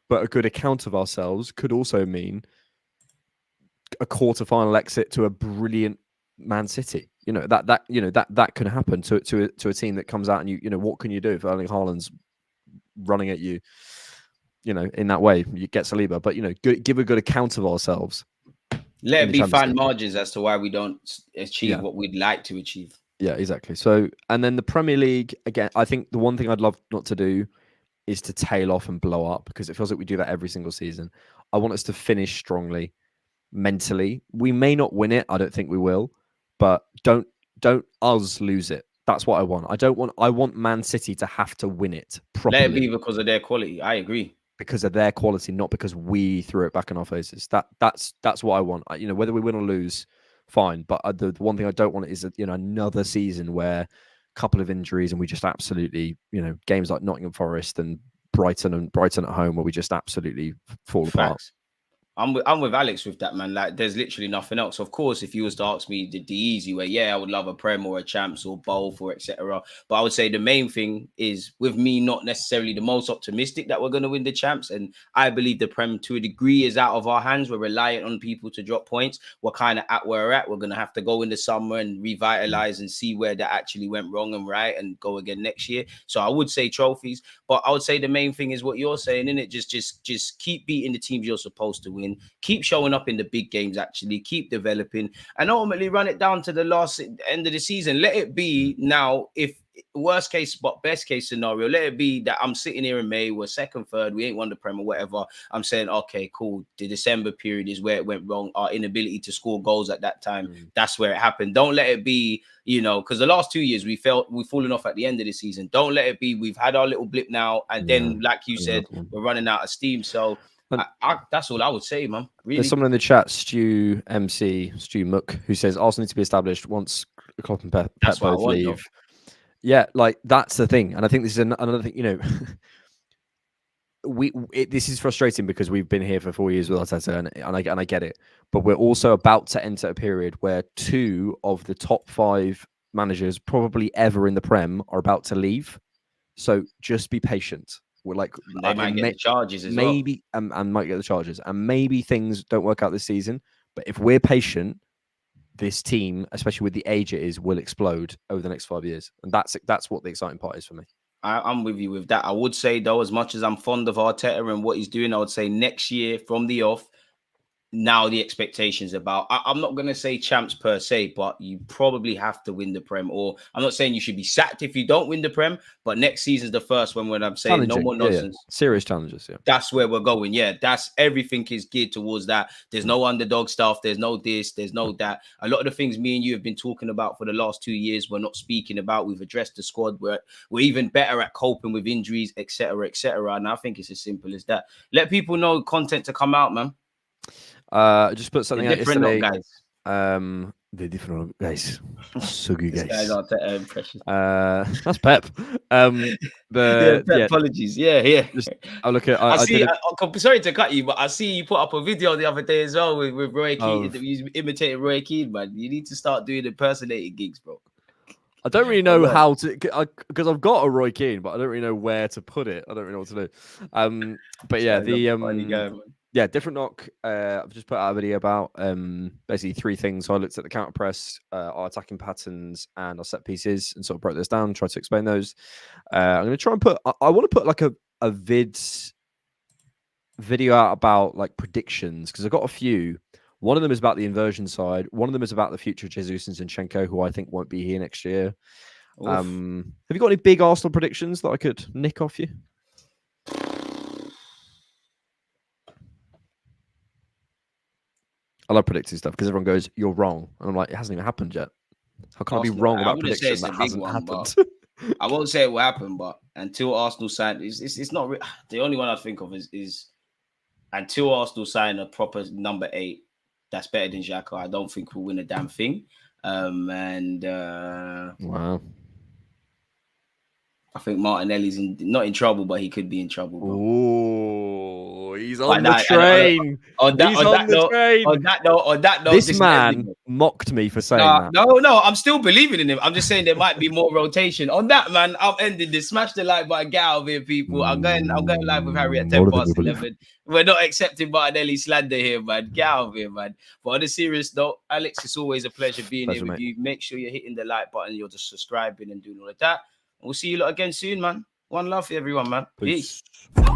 but a good account of ourselves could also mean a quarter-final exit to a brilliant Man City. That can happen to a team that comes out and what can you do if Erling Haaland's running at you? In that way, you get Saliba, but give a good account of ourselves. Let it be fine margins as to why we don't achieve what we'd like to achieve. Yeah, exactly. So, and then the Premier League, again, I think the one thing I'd love not to do is to tail off and blow up, because it feels like we do that every single season. I want us to finish strongly mentally. We may not win it. I don't think we will, but don't us lose it. That's what I want. I want Man City to have to win it properly. Let it be because of their quality. I agree. Because of their quality, not because we threw it back in our faces. That's what I want. Whether we win or lose, fine. But the one thing I don't want is another season where a couple of injuries and we just absolutely, games like Nottingham Forest and Brighton at home where we just absolutely fall apart. I'm with Alex with that, man. Like, there's literally nothing else. Of course, if you was to ask me the easy way, I would love a Prem or a Champs or both or etc. But I would say the main thing is, with me, not necessarily the most optimistic that we're going to win the Champs. And I believe the Prem, to a degree, is out of our hands. We're reliant on people to drop points. We're kind of at where we're at. We're going to have to go in the summer and revitalize and see where that actually went wrong and right and go again next year. So I would say trophies. But I would say the main thing is what you're saying, innit? Just keep beating the teams you're supposed to win. Keep showing up in the big games, actually. Keep developing. And ultimately run it down to the last end of the season. Let it be now, if worst case, but best case scenario, let it be that I'm sitting here in May, we're second, third, we ain't won the Prem or whatever. I'm saying, okay, cool. The December period is where it went wrong. Our inability to score goals at that time, that's where it happened. Don't let it be, because the last 2 years we've fallen off at the end of the season. Don't let it be we've had our little blip now, and then, like you said, we're running out of steam. So that's all I would say, man. Really. There's someone in the chat, Stu Muck, who says Arsenal need to be established once Klopp and Pep both leave. Though. Yeah, like that's the thing, and I think this is another thing. This is frustrating because we've been here for 4 years with Arteta, and I get it, but we're also about to enter a period where 2 of the top 5 managers probably ever in the Prem are about to leave. So just be patient. We're like, they might get the charges as well. Maybe, and might get the charges, and maybe things don't work out this season. But if we're patient, this team, especially with the age it is, will explode over the next 5 years, and that's what the exciting part is for me. I'm with you with that. I would say though, as much as I'm fond of Arteta and what he's doing, I would say next year from the off. Now the expectations about, I'm not going to say champs per se, but you probably have to win the Prem. Or I'm not saying you should be sacked if you don't win the Prem, but next season's the first one when I'm saying no more nonsense. Yeah. Serious challenges, yeah. That's where we're going. Yeah, that's everything is geared towards that. There's no underdog stuff. There's no this. There's no that. A lot of the things me and you have been talking about for the last 2 years, we're not speaking about. We've addressed the squad. We're even better at coping with injuries, etc., etc. And I think it's as simple as that. Let people know content to come out, man. Just put something out yesterday. The different guys. So good guys. Guys aren't that impression. That's Pep. Apologies. Yeah. I look at. Sorry to cut you, but I see you put up a video the other day as well with Roy Keane. You imitating Roy Keane, man. You need to start doing impersonating gigs, bro. I don't really know how to, because I've got a Roy Keane, but I don't really know where to put it. I don't really know what to do. But yeah, yeah, different knock. I've just put out a video about basically 3 things. So I looked at the counter press, our attacking patterns, and our set pieces, and sort of broke this down. Tried to explain those. I'm going to try and put. I want to put like a video out about like predictions, because I've got a few. One of them is about the inversion side. One of them is about the future of Jesus and Zinchenko, who I think won't be here next year. Have you got any big Arsenal predictions that I could nick off you? I love predicting stuff because everyone goes, "You're wrong," and I'm like, "It hasn't even happened yet. How can I be wrong about a prediction that hasn't happened?" I won't say it will happen, but until Arsenal sign, it's not the only one I think of is until Arsenal sign a proper number 8 that's better than Xhaka, I don't think we'll win a damn thing. Wow. I think Martinelli's not in trouble, but he could be in trouble. Bro. Oh, he's on the train. On that note, this man mocked me for saying that. No, I'm still believing in him. I'm just saying there might be more rotation. On that, man, I'm ending this. Smash the like button. Get out of here, people. I'm going live with Harry at 11:10. We're not accepting Martinelli slander here, man. Get out of here, man. But on a serious note, Alex, it's always a pleasure being here with you. Make sure you're hitting the like button. You're just subscribing and doing all of that. We'll see you lot again soon, man. One love for everyone, man. Peace. Peace.